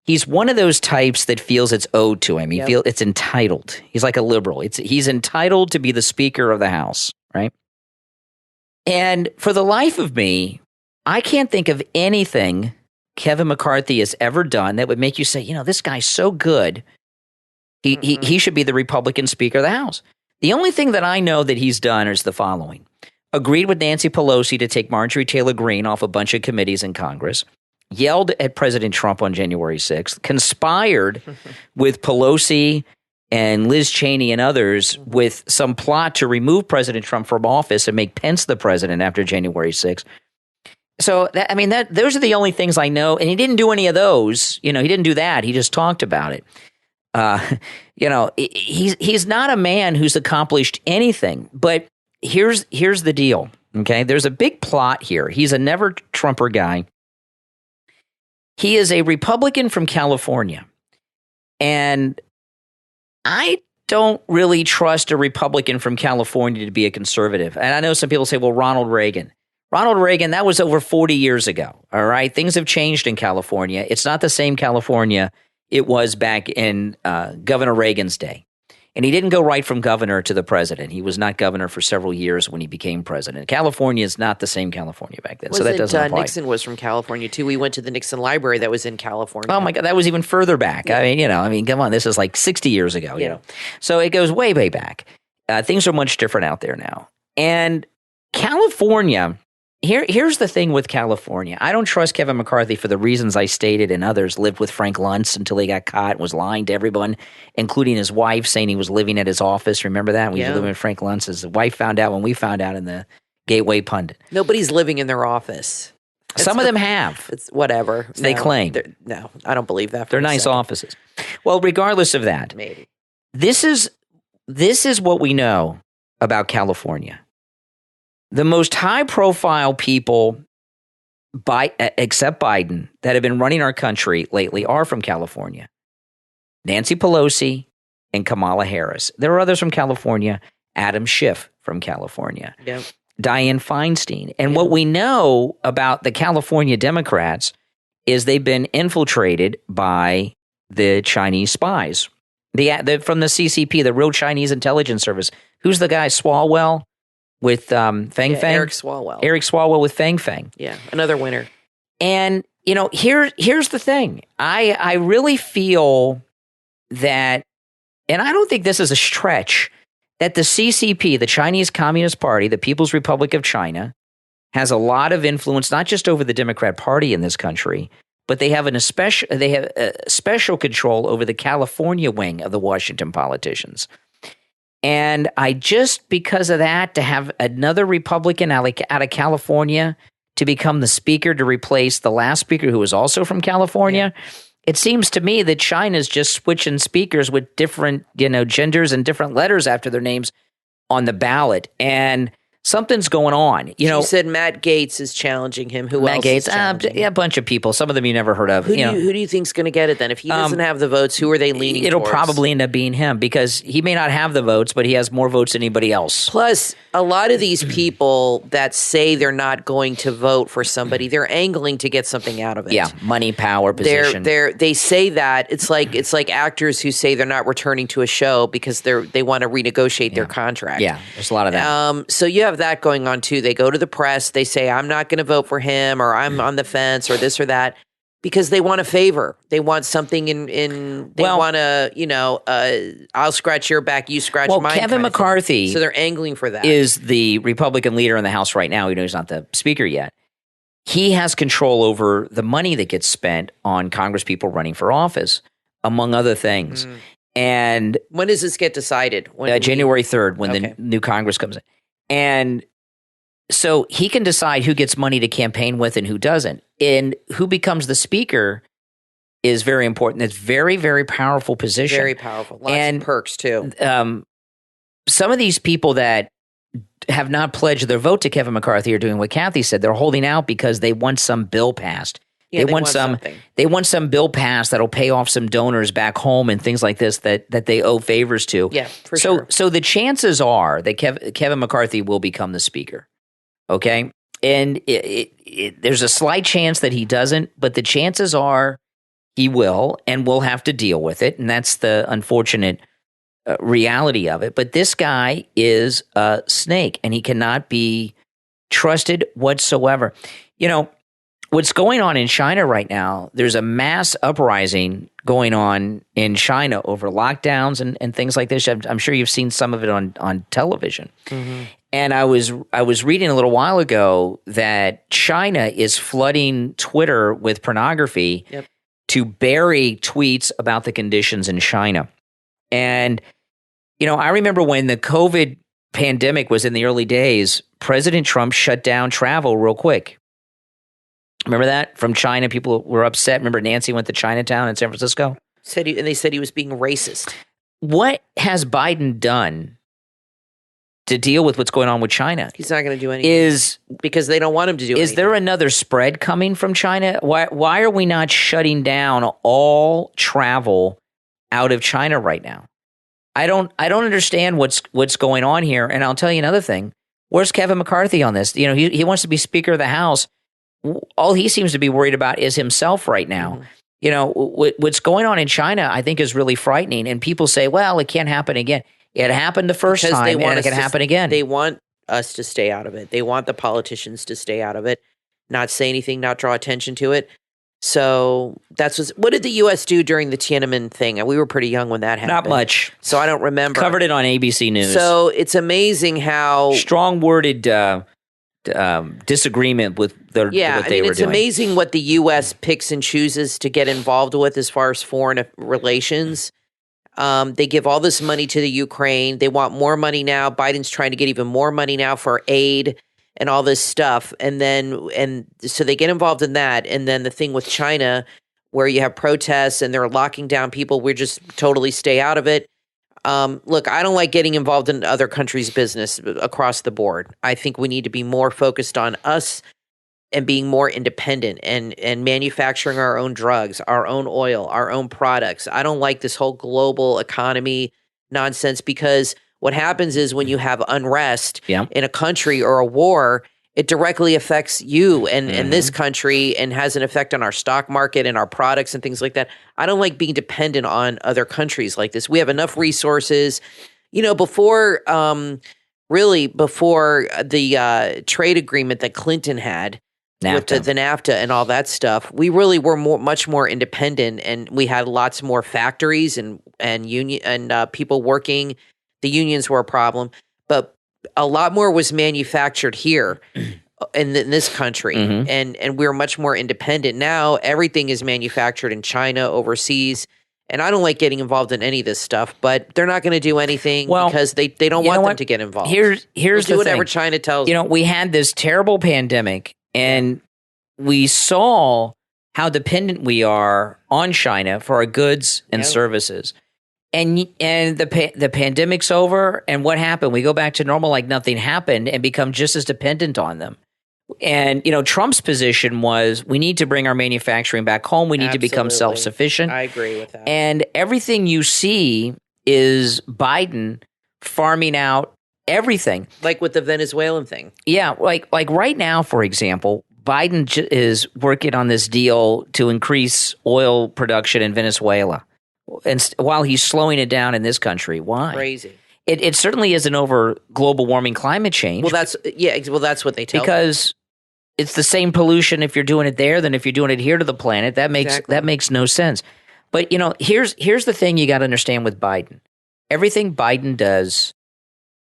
Speaker 2: he's one of those types that feels it's owed to him. He feels it's entitled. He's like a liberal. He's entitled to be the Speaker of the House, right? And for the life of me, I can't think of anything Kevin McCarthy has ever done that would make you say, this guy's so good. He should be the Republican Speaker of the House. The only thing that I know that he's done is the following. Agreed with Nancy Pelosi to take Marjorie Taylor Greene off a bunch of committees in Congress, yelled at President Trump on January 6th, conspired with Pelosi and Liz Cheney and others with some plot to remove President Trump from office and make Pence the president after January 6th. So, those are the only things I know. And he didn't do any of those. He didn't do that. He just talked about it. He's not a man who's accomplished anything. But here's the deal. Okay, there's a big plot here. He's a never-Trumper guy. He is a Republican from California. And I don't really trust a Republican from California to be a conservative. And I know some people say, well, Ronald Reagan. Ronald Reagan, that was over 40 years ago, all right? Things have changed in California. It's not the same California it was back in Governor Reagan's day. And he didn't go right from governor to the president. He was not governor for several years when he became president. California is not the same California back then, so that doesn't apply.
Speaker 3: Nixon was from California, too. We went to the Nixon Library that was in California.
Speaker 2: Oh, my God, that was even further back.
Speaker 3: Yeah.
Speaker 2: I mean, come on, this is like 60 years ago, you know. So it goes way, way back. Things are much different out there now. And California... Here's the thing with California. I don't trust Kevin McCarthy for the reasons I stated, and others lived with Frank Luntz until he got caught and was lying to everyone, including his wife, saying he was living at his office. Remember that? We were living with Frank Luntz. His wife found out when we found out in the Gateway Pundit.
Speaker 3: Nobody's living in their office.
Speaker 2: Some of them have.
Speaker 3: It's whatever.
Speaker 2: They claim.
Speaker 3: No, I don't believe that.
Speaker 2: They're nice offices. Well, regardless of that,
Speaker 3: maybe
Speaker 2: this is what we know about California. The most high-profile people, except Biden, that have been running our country lately are from California. Nancy Pelosi and Kamala Harris. There are others from California. Adam Schiff from California.
Speaker 3: Yep.
Speaker 2: Dianne Feinstein. And what we know about the California Democrats is they've been infiltrated by the Chinese spies. From the CCP, the real Chinese intelligence service. Who's the guy, Swalwell? With Fang Fang?
Speaker 3: Eric Swalwell.
Speaker 2: Eric Swalwell with Fang Fang.
Speaker 3: Yeah, another winner.
Speaker 2: And, here's the thing. I really feel that, and I don't think this is a stretch, that the CCP, the Chinese Communist Party, the People's Republic of China, has a lot of influence, not just over the Democrat Party in this country, but they have special control over the California wing of the Washington politicians. And because of that, to have another Republican out of California to become the speaker to replace the last speaker who was also from California, it seems to me that China's just switching speakers with different, genders and different letters after their names on the ballot. And something's going on.
Speaker 3: You said Matt Gaetz is challenging him. Who
Speaker 2: Matt
Speaker 3: else
Speaker 2: Gaetz,
Speaker 3: is challenging him?
Speaker 2: a bunch of people. Some of them you never heard of.
Speaker 3: Who do you think's going to get it then? If he doesn't have the votes, who are they leaning
Speaker 2: It'll
Speaker 3: towards?
Speaker 2: probably end up being him because he may not have the votes, but he has more votes than anybody else.
Speaker 3: Plus, a lot of these people that say they're not going to vote for somebody, they're angling to get something out of it.
Speaker 2: Yeah, money, power, position.
Speaker 3: They say that it's like actors who say they're not returning to a show because they want to renegotiate their contract.
Speaker 2: Yeah, there's a lot of that.
Speaker 3: So you have that going on too. They go to the press, they say, I'm not going to vote for him, or I'm on the fence, or this or that, because they want a favor. They want something want to, I'll scratch your back, you scratch mine.
Speaker 2: Kevin McCarthy.
Speaker 3: So they're angling for that.
Speaker 2: Is the Republican leader in the House right now, even though he's not the speaker yet. He has control over the money that gets spent on congresspeople running for office, among other things. And
Speaker 3: when does this get decided?
Speaker 2: January 3rd, when the new Congress comes in. And so he can decide who gets money to campaign with and who doesn't. And who becomes the speaker is very important. It's very, very powerful position.
Speaker 3: Very powerful. Lots of perks, too.
Speaker 2: Some of these people that have not pledged their vote to Kevin McCarthy are doing what Kathy said. They're holding out because they want some bill passed.
Speaker 3: Yeah, they want something.
Speaker 2: They want some bill passed that'll pay off some donors back home and things like this that they owe favors to.
Speaker 3: Yeah, for sure.
Speaker 2: So the chances are that Kevin McCarthy will become the speaker. Okay, and there's a slight chance that he doesn't, but the chances are he will, and we'll have to deal with it, and that's the unfortunate reality of it. But this guy is a snake, and he cannot be trusted whatsoever. What's going on in China right now, there's a mass uprising going on in China over lockdowns and things like this. I'm sure you've seen some of it on television. Mm-hmm. And I was reading a little while ago that China is flooding Twitter with pornography to bury tweets about the conditions in China. And, I remember when the COVID pandemic was in the early days, President Trump shut down travel real quick. Remember that? From China, people were upset. Remember Nancy went to Chinatown in San Francisco?
Speaker 3: And they said he was being racist.
Speaker 2: What has Biden done to deal with what's going on with China.
Speaker 3: He's not going to do anything because they don't want him to do anything.
Speaker 2: Is there another spread coming from China? Why are we not shutting down all travel out of China right now? I don't understand what's going on here. And I'll tell you another thing. Where's Kevin McCarthy on this? You know, he wants to be Speaker of the House. All he seems to be worried about is himself right now. Mm-hmm. You know, what's going on in China, I think, is really frightening. And people say, well, it can't happen again. It happened the first time, and it can happen again.
Speaker 3: They want us to stay out of it. They want the politicians to stay out of it, not say anything, not draw attention to it. So what did the U.S. do during the Tiananmen thing? We were pretty young when that happened.
Speaker 2: Not much.
Speaker 3: So I don't remember.
Speaker 2: Covered it on ABC News.
Speaker 3: So it's amazing how
Speaker 2: strong-worded disagreement with what they were doing.
Speaker 3: It's amazing what the U.S. picks and chooses to get involved with as far as foreign relations. They give all this money to the Ukraine. They want more money now. Biden's trying to get even more money now for aid and all this stuff. And so they get involved in that. And then the thing with China, where you have protests and they're locking down people, we just totally stay out of it. Look, I don't like getting involved in other countries' business across the board. I think we need to be more focused on us and being more independent and manufacturing our own drugs, our own oil, our own products. I don't like this whole global economy nonsense, because what happens is when you have unrest in a country or a war, it directly affects you and this country and has an effect on our stock market and our products and things like that. I don't like being dependent on other countries like this. We have enough resources. You know, before the trade agreement that Clinton had, with the NAFTA and all that stuff, we really were much more independent, and we had lots more factories and union and people working. The unions were a problem, but a lot more was manufactured here in this country, and we're much more independent now. Everything is manufactured in China, overseas, and I don't like getting involved in any of this stuff. But they're not going to do anything because they don't want them to get involved.
Speaker 2: Here's
Speaker 3: we'll do whatever
Speaker 2: thing.
Speaker 3: China tells.
Speaker 2: You know, we had this terrible pandemic. And we saw how dependent we are on China for our goods and services. And the pandemic's over, and what happened? We go back to normal like nothing happened and become just as dependent on them. And, you know, Trump's position was we need to bring our manufacturing back home. We need to become self-sufficient.
Speaker 3: I agree with that.
Speaker 2: And everything you see is Biden farming out everything.
Speaker 3: Like with the Venezuelan thing.
Speaker 2: Yeah, like right now, for example, Biden is working on this deal to increase oil production in Venezuela, and while he's slowing it down in this country. Why?
Speaker 3: Crazy.
Speaker 2: It certainly isn't over global warming, climate change.
Speaker 3: Well, that's what they tell.
Speaker 2: Because it's the same pollution if you're doing it there than if you're doing it here to the planet. That makes no sense. But you know, here's the thing you got to understand with Biden. Everything Biden does,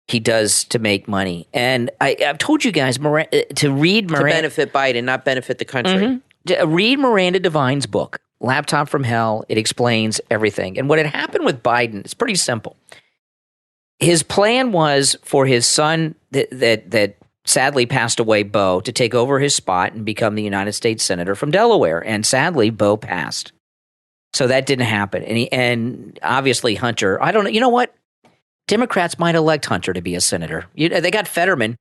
Speaker 2: he does to make money. And I've told you guys to read Miranda.
Speaker 3: To benefit Biden, not benefit the country.
Speaker 2: Read Miranda Devine's book, Laptop from Hell. It explains everything. And what had happened with Biden, it's pretty simple. His plan was for his son that sadly passed away, Beau, to take over his spot and become the United States Senator from Delaware. And sadly, Beau passed. So that didn't happen. And obviously Hunter, I don't know. You know what? Democrats might elect Hunter to be a senator. They got Fetterman,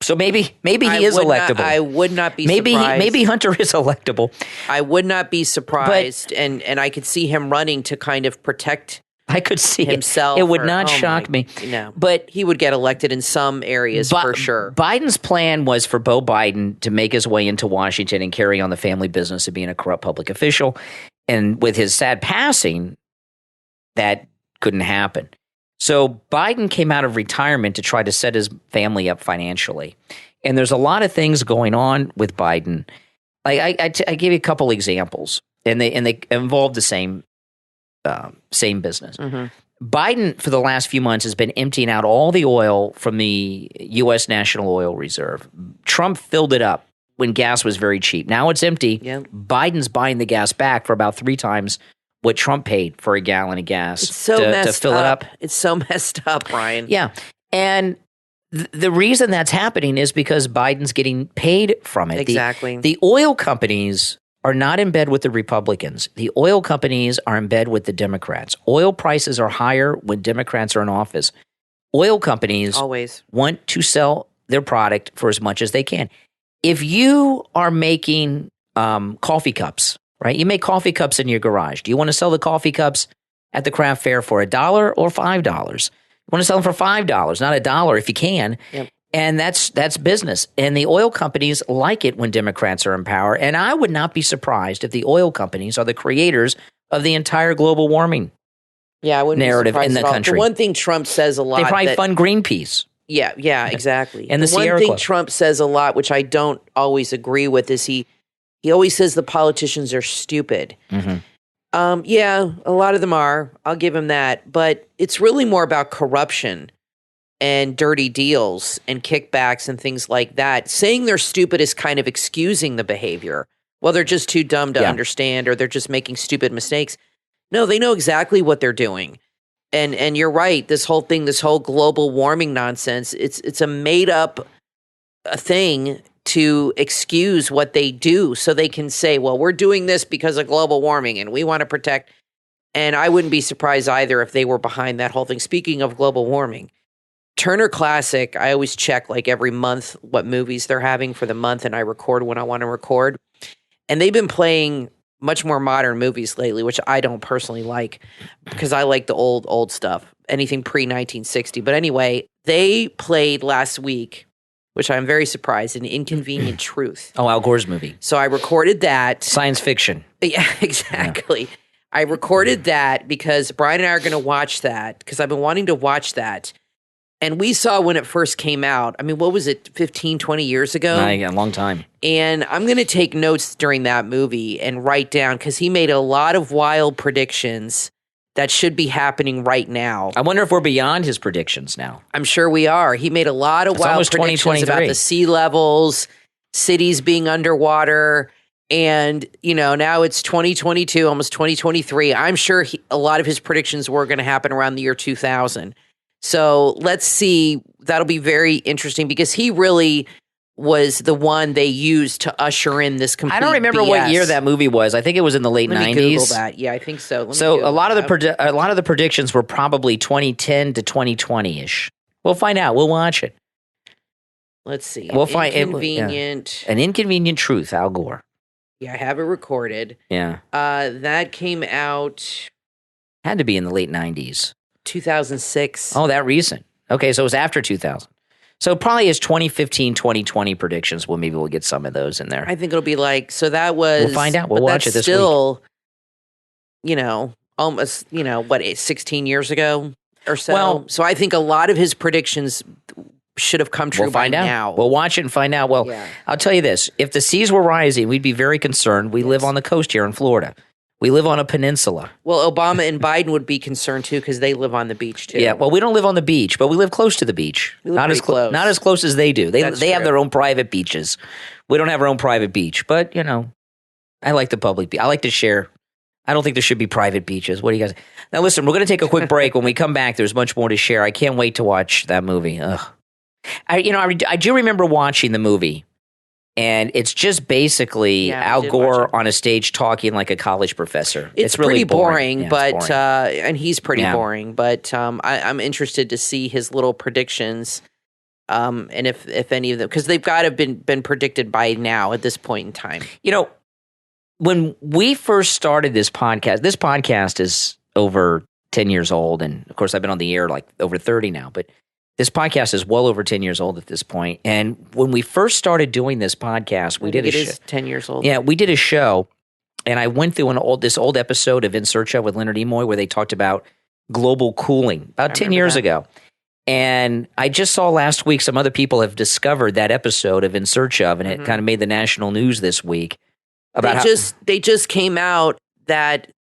Speaker 2: so maybe he is electable.
Speaker 3: I would not be surprised.
Speaker 2: Maybe Hunter is electable.
Speaker 3: I would not be surprised, and I could see him running to kind of protect.
Speaker 2: I could see
Speaker 3: himself.
Speaker 2: It would not shock me.
Speaker 3: No,
Speaker 2: but
Speaker 3: he would get elected in some areas for sure.
Speaker 2: Biden's plan was for Beau Biden to make his way into Washington and carry on the family business of being a corrupt public official. And with his sad passing, that couldn't happen. So Biden came out of retirement to try to set his family up financially. And there's a lot of things going on with Biden. I gave you a couple examples, and they involve the same business. Biden, for the last few months, has been emptying out all the oil from the U.S. National Oil Reserve. Trump filled it up when gas was very cheap. Now it's empty.
Speaker 3: Yep.
Speaker 2: Biden's buying the gas back for about 3 times what Trump paid for a gallon of gas
Speaker 3: to fill it up. It's so messed up, Brian.
Speaker 2: Yeah. And the reason that's happening is because Biden's getting paid from it.
Speaker 3: Exactly.
Speaker 2: The oil companies are not in bed with the Republicans. The oil companies are in bed with the Democrats. Oil prices are higher when Democrats are in office. oil companies
Speaker 3: Always.
Speaker 2: want to sell their product for as much as they can. If you are making coffee cups, right? You make coffee cups in your garage. Do you want to sell the coffee cups at the craft fair for $1 or $5? You want to sell them for $5, not $1 if you can.
Speaker 3: Yep.
Speaker 2: And that's business. And the oil companies like it when Democrats are in power. And I would not be surprised if the oil companies are the creators of the entire global warming
Speaker 3: I wouldn't
Speaker 2: narrative
Speaker 3: be surprised
Speaker 2: in the
Speaker 3: at all.
Speaker 2: country.
Speaker 3: The one thing Trump says a lot.
Speaker 2: They probably fund Greenpeace.
Speaker 3: Yeah, exactly.
Speaker 2: And the
Speaker 3: one
Speaker 2: Sierra
Speaker 3: thing
Speaker 2: Club.
Speaker 3: Trump says a lot, which I don't always agree with, is he always says the politicians are stupid.
Speaker 2: Mm-hmm.
Speaker 3: Yeah, a lot of them are. I'll give him that. But it's really more about corruption and dirty deals and kickbacks and things like that. Saying they're stupid is kind of excusing the behavior. Well, they're just too dumb to understand, or they're just making stupid mistakes. No, they know exactly what they're doing. And you're right. This whole global warming nonsense, it's a made up thing to excuse what they do, so they can say, well, we're doing this because of global warming and we want to protect. And I wouldn't be surprised either if they were behind that whole thing. Speaking of global warming, Turner Classic, I always check like every month what movies they're having for the month, and I record when I want to record. And they've been playing much more modern movies lately, which I don't personally like, because I like the old stuff, anything pre-1960. But anyway, they played last week, which I'm very surprised, An Inconvenient Truth.
Speaker 2: Oh, Al Gore's movie.
Speaker 3: So I recorded that.
Speaker 2: Science fiction.
Speaker 3: Yeah, exactly. Yeah. I recorded that because Brian and I are going to watch that, because I've been wanting to watch that. And we saw when it first came out. I mean, what was it, 15, 20 years ago?
Speaker 2: A long time.
Speaker 3: And I'm going to take notes during that movie and write down, because he made a lot of wild predictions that should be happening right now.
Speaker 2: I wonder if we're beyond his predictions now.
Speaker 3: I'm sure we are. He made a lot of wild predictions about the sea levels, cities being underwater. And, now it's 2022, almost 2023. I'm sure a lot of his predictions were going to happen around the year 2000. So let's see. That'll be very interesting, because he really was the one they used to usher in this complete
Speaker 2: I don't remember
Speaker 3: BS.
Speaker 2: what year that movie was. I think it was in the late 90s.
Speaker 3: Let me Google that. Yeah, I think so.
Speaker 2: A lot of the predictions were probably 2010 to 2020-ish. We'll find out. We'll watch it.
Speaker 3: Let's see.
Speaker 2: We'll find
Speaker 3: An
Speaker 2: Inconvenient Truth, Al Gore.
Speaker 3: Yeah, I have it recorded.
Speaker 2: Yeah.
Speaker 3: That came out...
Speaker 2: Had to be in the late 90s.
Speaker 3: 2006.
Speaker 2: Oh, that recent. Okay, so it was after 2000. So probably his 2015, 2020 predictions. Well, maybe we'll get some of those in there.
Speaker 3: I think it'll be like, so that was...
Speaker 2: We'll find out. We'll watch it this
Speaker 3: still, week. Almost, 16 years ago or so? Well, so I think a lot of his predictions should have come true by now.
Speaker 2: We'll watch it and find out. Well, I'll tell you this. If the seas were rising, we'd be very concerned. We live on the coast here in Florida. We live on a peninsula.
Speaker 3: Well, Obama and Biden would be concerned too, because they live on the beach too.
Speaker 2: Yeah, well, we don't live on the beach, but we live close to the beach.
Speaker 3: Not as close.
Speaker 2: Not as close as they do. They have their own private beaches. We don't have our own private beach, but I like the public beach. I like to share. I don't think there should be private beaches. What do you guys? Now, listen, we're going to take a quick break. When we come back, there's much more to share. I can't wait to watch that movie. Ugh. I do remember watching the movie. And it's just basically Al Gore on a stage talking like a college professor.
Speaker 3: It's
Speaker 2: really
Speaker 3: pretty boring, but
Speaker 2: boring.
Speaker 3: And he's pretty boring. But I'm interested to see his little predictions, and if any of them, because they've got to have been predicted by now at this point in time.
Speaker 2: When we first started this podcast is over 10 years old, and of course I've been on the air like over 30 now, but this podcast is well over 10 years old at this point. And when we first started doing this podcast, we did a show.
Speaker 3: It is 10 years old.
Speaker 2: Yeah, we did a show, and I went through this old episode of In Search Of with Leonard Nimoy where they talked about global cooling about 10 years ago. And I just saw last week some other people have discovered that episode of In Search Of, and it kind of made the national news this week.
Speaker 3: They just came out that...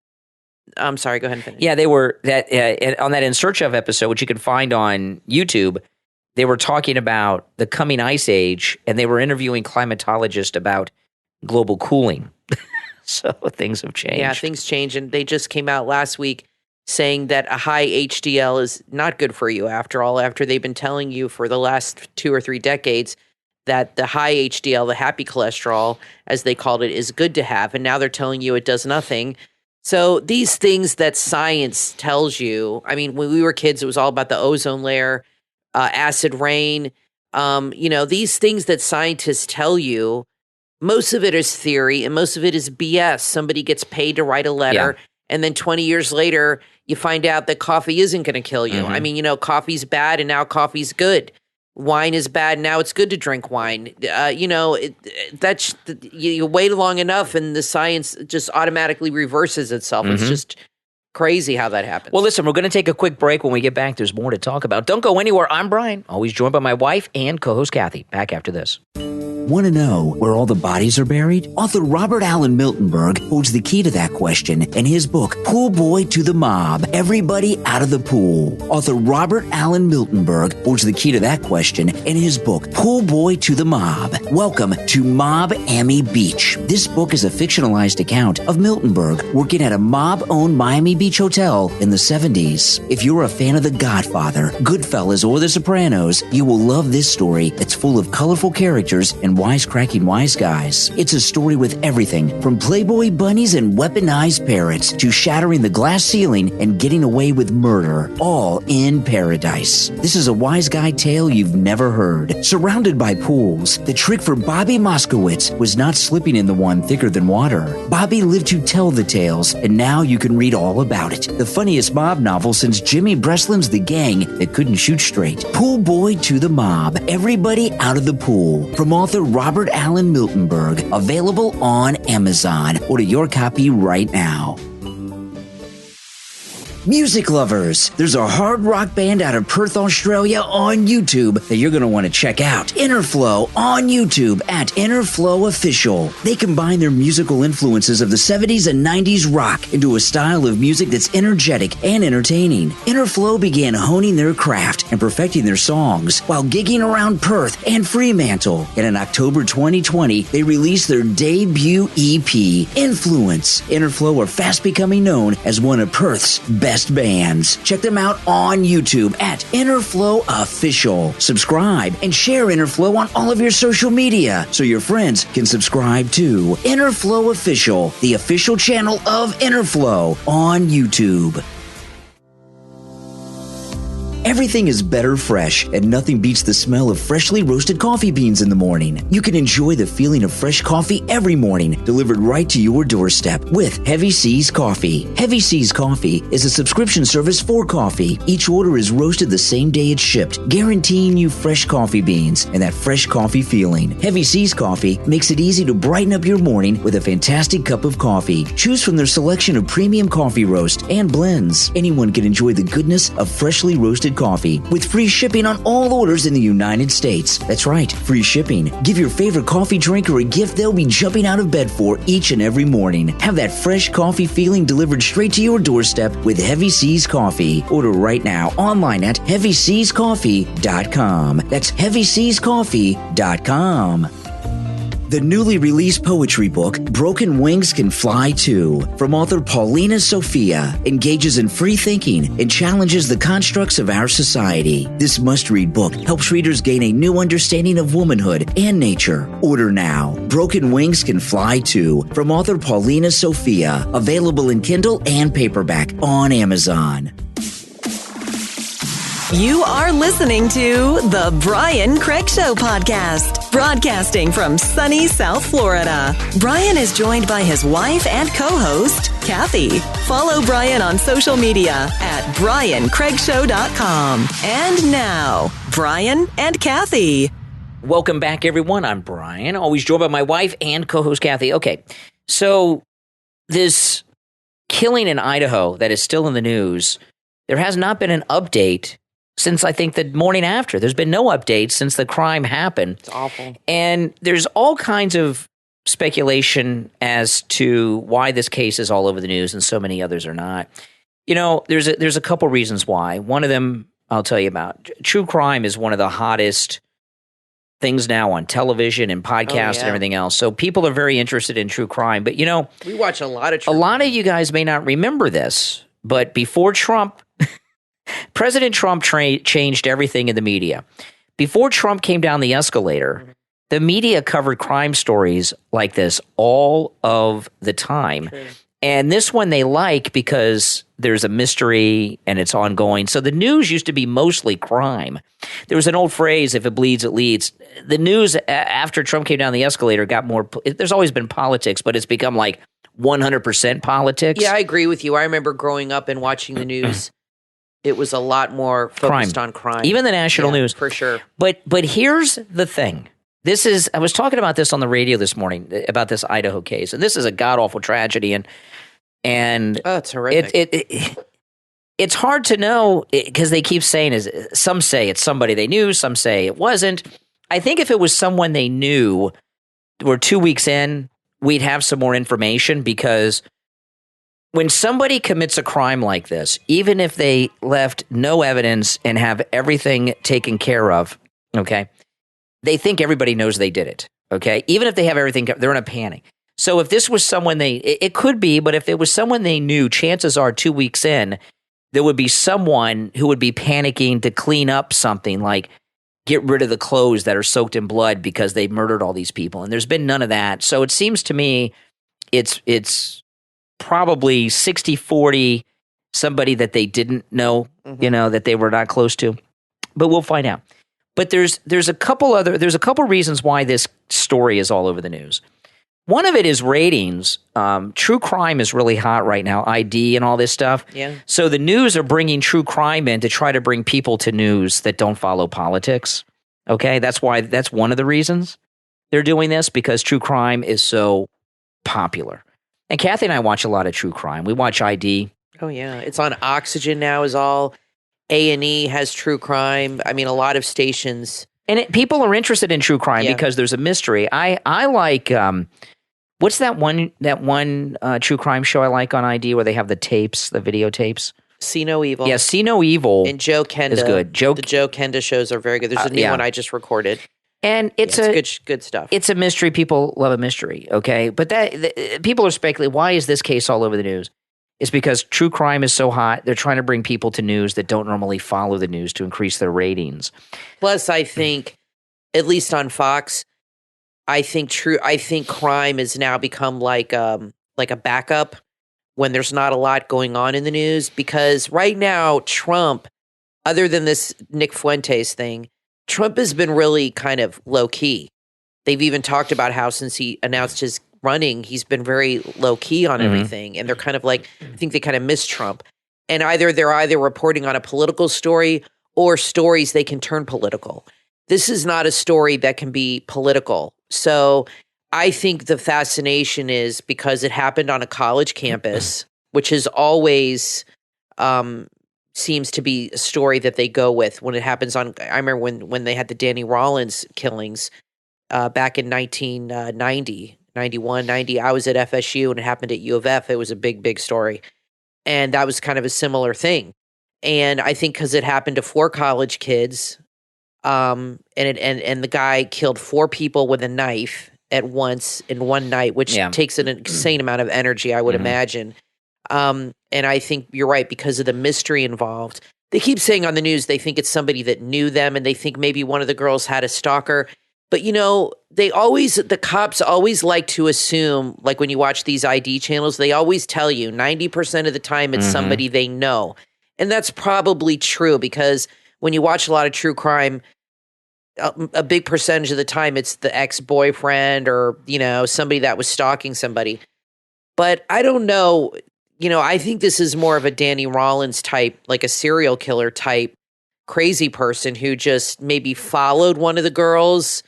Speaker 3: I'm sorry, go ahead and finish.
Speaker 2: Yeah, they were on that In Search Of episode, which you can find on YouTube. They were talking about the coming ice age, and they were interviewing climatologists about global cooling. So things have changed.
Speaker 3: Yeah, things change, and they just came out last week saying that a high HDL is not good for you after all, after they've been telling you for the last 2 or 3 decades that the high HDL, the happy cholesterol, as they called it, is good to have, and now they're telling you it does nothing. So these things that science tells you, I mean, when we were kids, it was all about the ozone layer acid rain. These things that scientists tell you, most of it is theory and most of it is BS. Somebody gets paid to write a letter, and then 20 years later, you find out that coffee isn't going to kill you. I mean, coffee's bad and now coffee's good. Wine is bad, now it's good to drink wine. You wait long enough and the science just automatically reverses itself. It's just crazy how that happens.
Speaker 2: Well, listen, we're going to take a quick break. When we get back, there's more to talk about. Don't go anywhere. I'm Brian, always joined by my wife and co-host Kathy. Back after this.
Speaker 4: Want to know where all the bodies are buried? Author Robert Allen Miltenberg holds the key to that question in his book, Pool Boy to the Mob, Everybody Out of the Pool. Author Robert Allen Miltenberg holds the key to that question in his book, Pool Boy to the Mob. Welcome to Mob-Ammy Beach. This book is a fictionalized account of Miltenberg working at a mob-owned Miami Beach hotel in the 70s. If you're a fan of The Godfather, Goodfellas, or The Sopranos, you will love this story that's full of colorful characters and wisecracking wise guys. It's a story with everything from Playboy bunnies and weaponized parrots to shattering the glass ceiling and getting away with murder, all in paradise. This is a wise guy tale you've never heard. Surrounded by pools, the trick for Bobby Moskowitz was not slipping in the one thicker than water. Bobby lived to tell the tales, and now you can read all about it. The funniest mob novel since Jimmy Breslin's The Gang That Couldn't Shoot Straight. Pool Boy to the Mob, Everybody Out of the Pool, from author Robert Allen Miltenberg, available on Amazon. Order your copy right now. Music lovers, there's a hard rock band out of Perth, Australia on YouTube that you're going to want to check out. Interflow on YouTube at Interflow Official. They combine their musical influences of the 70s and 90s rock into a style of music that's energetic and entertaining. Interflow began honing their craft and perfecting their songs while gigging around Perth and Fremantle. And in October 2020, they released their debut EP, Influence. Interflow are fast becoming known as one of Perth's best bands. Check them out on YouTube at Interflow Official. Subscribe and share Interflow on all of your social media so your friends can subscribe too. Interflow Official, the official channel of Interflow on YouTube. Everything is better fresh, and nothing beats the smell of freshly roasted coffee beans in the morning. You can enjoy the feeling of fresh coffee every morning, delivered right to your doorstep with Heavy Seas Coffee. Heavy Seas Coffee is a subscription service for coffee. Each order is roasted the same day it's shipped, guaranteeing you fresh coffee beans and that fresh coffee feeling. Heavy Seas Coffee makes it easy to brighten up your morning with a fantastic cup of coffee. Choose from their selection of premium coffee roast and blends. Anyone can enjoy the goodness of freshly roasted coffee with free shipping on all orders in the United States. That's right, free shipping. Give your favorite coffee drinker a gift they'll be jumping out of bed for each and every morning. Have that fresh coffee feeling delivered straight to your doorstep with Heavy Seas Coffee. Order right now online at HeavySeasCoffee.com. That's HeavySeasCoffee.com. The newly released poetry book, Broken Wings Can Fly Too, from author Paulina Sophia, engages in free thinking and challenges the constructs of our society. This must-read book helps readers gain a new understanding of womanhood and nature. Order now. Broken Wings Can Fly Too, from author Paulina Sophia, available in Kindle and paperback on Amazon.
Speaker 1: You are listening to the Brian Craig Show podcast, broadcasting from sunny South Florida. Brian is joined by his wife and co-host, Kathy. Follow Brian on social media at BrianCraigShow.com. And now, Brian and Kathy.
Speaker 2: Welcome back, everyone. I'm Brian, always joined by my wife and co-host Kathy. Okay, so this killing in Idaho that is still in the news, there has not been an update since I think the morning after. There's been no update since the crime happened.
Speaker 3: It's awful.
Speaker 2: And there's all kinds of speculation as to why this case is all over the news and so many others are not. You know, there's a couple reasons why. One of them I'll tell you about. True crime is one of the hottest things now on television and podcasts and everything else. So people are very interested in true crime. But, you know,
Speaker 3: we watch a lot of true
Speaker 2: crime. A lot of you guys may not remember this, but before Trump, President Trump changed everything in the media. Before Trump came down the escalator, the media covered crime stories like this all of the time. True. And this one they like because there's a mystery and it's ongoing. So the news used to be mostly crime. There was an old phrase, if it bleeds, it leads. The news after Trump came down the escalator got more, there's always been politics, but it's become like 100% politics.
Speaker 3: Yeah, I agree with you. I remember growing up and watching the news. It was a lot more focused on crime.
Speaker 2: Even the national news.
Speaker 3: For sure.
Speaker 2: But here's the thing. I was talking about this on the radio this morning, about this Idaho case. And this is a god-awful tragedy. And
Speaker 3: oh, it's horrific.
Speaker 2: It's hard to know because they keep saying, some say it's somebody they knew, some say it wasn't. I think if it was someone they knew, we're 2 weeks in, we'd have some more information, because when somebody commits a crime like this, even if they left no evidence and have everything taken care of, okay, they think everybody knows they did it, okay? Even if they have everything, they're in a panic. So if this was someone it could be, but if it was someone they knew, chances are 2 weeks in, there would be someone who would be panicking to clean up something, like get rid of the clothes that are soaked in blood because they murdered all these people. And there's been none of that. So it seems to me it's probably 60-40 somebody that they didn't know, that they were not close to. But we'll find out. But there's a couple reasons why this story is all over the news. One of it is ratings. True crime is really hot right now, ID and all this stuff.
Speaker 3: Yeah.
Speaker 2: So the news are bringing true crime in to try to bring people to news that don't follow politics. Okay, that's one of the reasons they're doing this, because true crime is so popular. And Kathy and I watch a lot of true crime. We watch ID.
Speaker 3: Oh yeah, it's on Oxygen now. Is all A&E has true crime. I mean, a lot of stations.
Speaker 2: And people are interested in true crime because there's a mystery. I like what's that one true crime show I like on ID where they have the tapes, the videotapes?
Speaker 3: See No Evil.
Speaker 2: Yeah, See No Evil.
Speaker 3: And Joe Kenda
Speaker 2: is good.
Speaker 3: The Joe Kenda shows are very good. There's a new one I just recorded.
Speaker 2: And it's
Speaker 3: good stuff.
Speaker 2: It's a mystery. People love a mystery, okay? But people are speculating, why is this case all over the news? It's because true crime is so hot. They're trying to bring people to news that don't normally follow the news to increase their ratings.
Speaker 3: Plus, I think, at least on Fox, I think crime has now become like a backup when there's not a lot going on in the news. Because right now, Trump, other than this Nick Fuentes thing, Trump has been really kind of low key. They've even talked about how since he announced his running, he's been very low key on everything. And they're kind of like, I think they kind of miss Trump. And they're reporting on a political story or stories they can turn political. This is not a story that can be political. So I think the fascination is because it happened on a college campus, which is always seems to be a story that they go with when it happens on. I remember when they had the Danny Rollins killings back in 1990, 91, 90. I was at FSU and it happened at U of F. It was a big, big story. And that was kind of a similar thing. And I think because it happened to 4 college kids, and the guy killed 4 people with a knife at once in one night, which takes an insane amount of energy, I would imagine. And I think you're right, because of the mystery involved. They keep saying on the news they think it's somebody that knew them, and they think maybe one of the girls had a stalker. But, the cops always like to assume, like when you watch these ID channels, they always tell you 90% of the time it's somebody they know. And that's probably true, because when you watch a lot of true crime, a big percentage of the time it's the ex-boyfriend or, somebody that was stalking somebody. But I don't know. I think this is more of a Danny Rollins type, like a serial killer type crazy person who just maybe followed one of the girls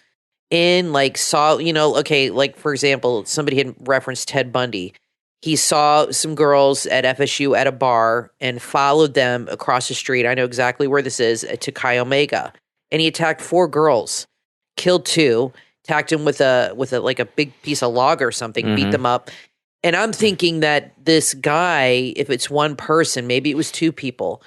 Speaker 3: in, like saw, like for example, somebody had referenced Ted Bundy. He saw some girls at FSU at a bar and followed them across the street. I know exactly where this is, to Chi Omega. And he attacked 4 girls, killed 2, attacked him with a like a big piece of log or something, beat them up. And I'm thinking that this guy, if it's one person, maybe it was 2 people,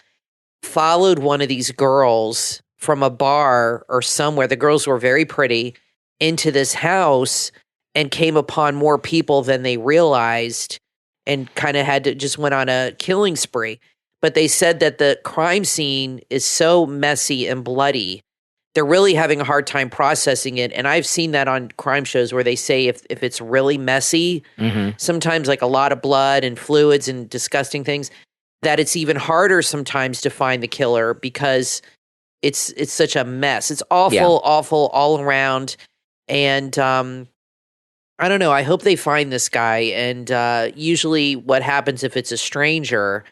Speaker 3: followed one of these girls from a bar or somewhere. The girls were very pretty, into this house, and came upon more people than they realized, and kind of just went on a killing spree. But they said that the crime scene is so messy and bloody they're really having a hard time processing it. And I've seen that on crime shows where they say if it's really messy, sometimes like a lot of blood and fluids and disgusting things, that it's even harder sometimes to find the killer because it's such a mess. It's awful, awful all around. And I don't know. I hope they find this guy. And usually what happens if it's a stranger,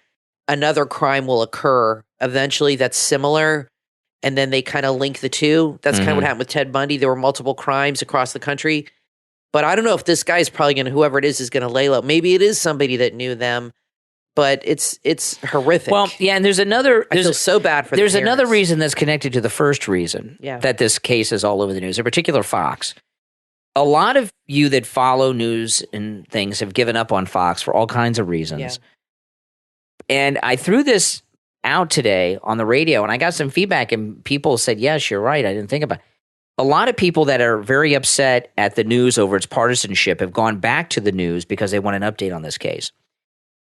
Speaker 3: another crime will occur eventually that's similar. And then they kind of link the two. That's kind of what happened with Ted Bundy. There were multiple crimes across the country. But I don't know if this guy's probably going to, whoever it is going to lay low. Maybe it is somebody that knew them, but it's horrific.
Speaker 2: Well, yeah, and there's another.
Speaker 3: I feel so bad for
Speaker 2: There's
Speaker 3: the
Speaker 2: another
Speaker 3: parents.
Speaker 2: reason that's connected to the first reason that this case is all over the news, in particular Fox. A lot of you that follow news and things have given up on Fox for all kinds of reasons.
Speaker 3: Yeah.
Speaker 2: And I threw this out today on the radio, and I got some feedback, and people said, yes, you're right. I didn't think about it. A lot of people that are very upset at the news over its partisanship have gone back to the news because they want an update on this case.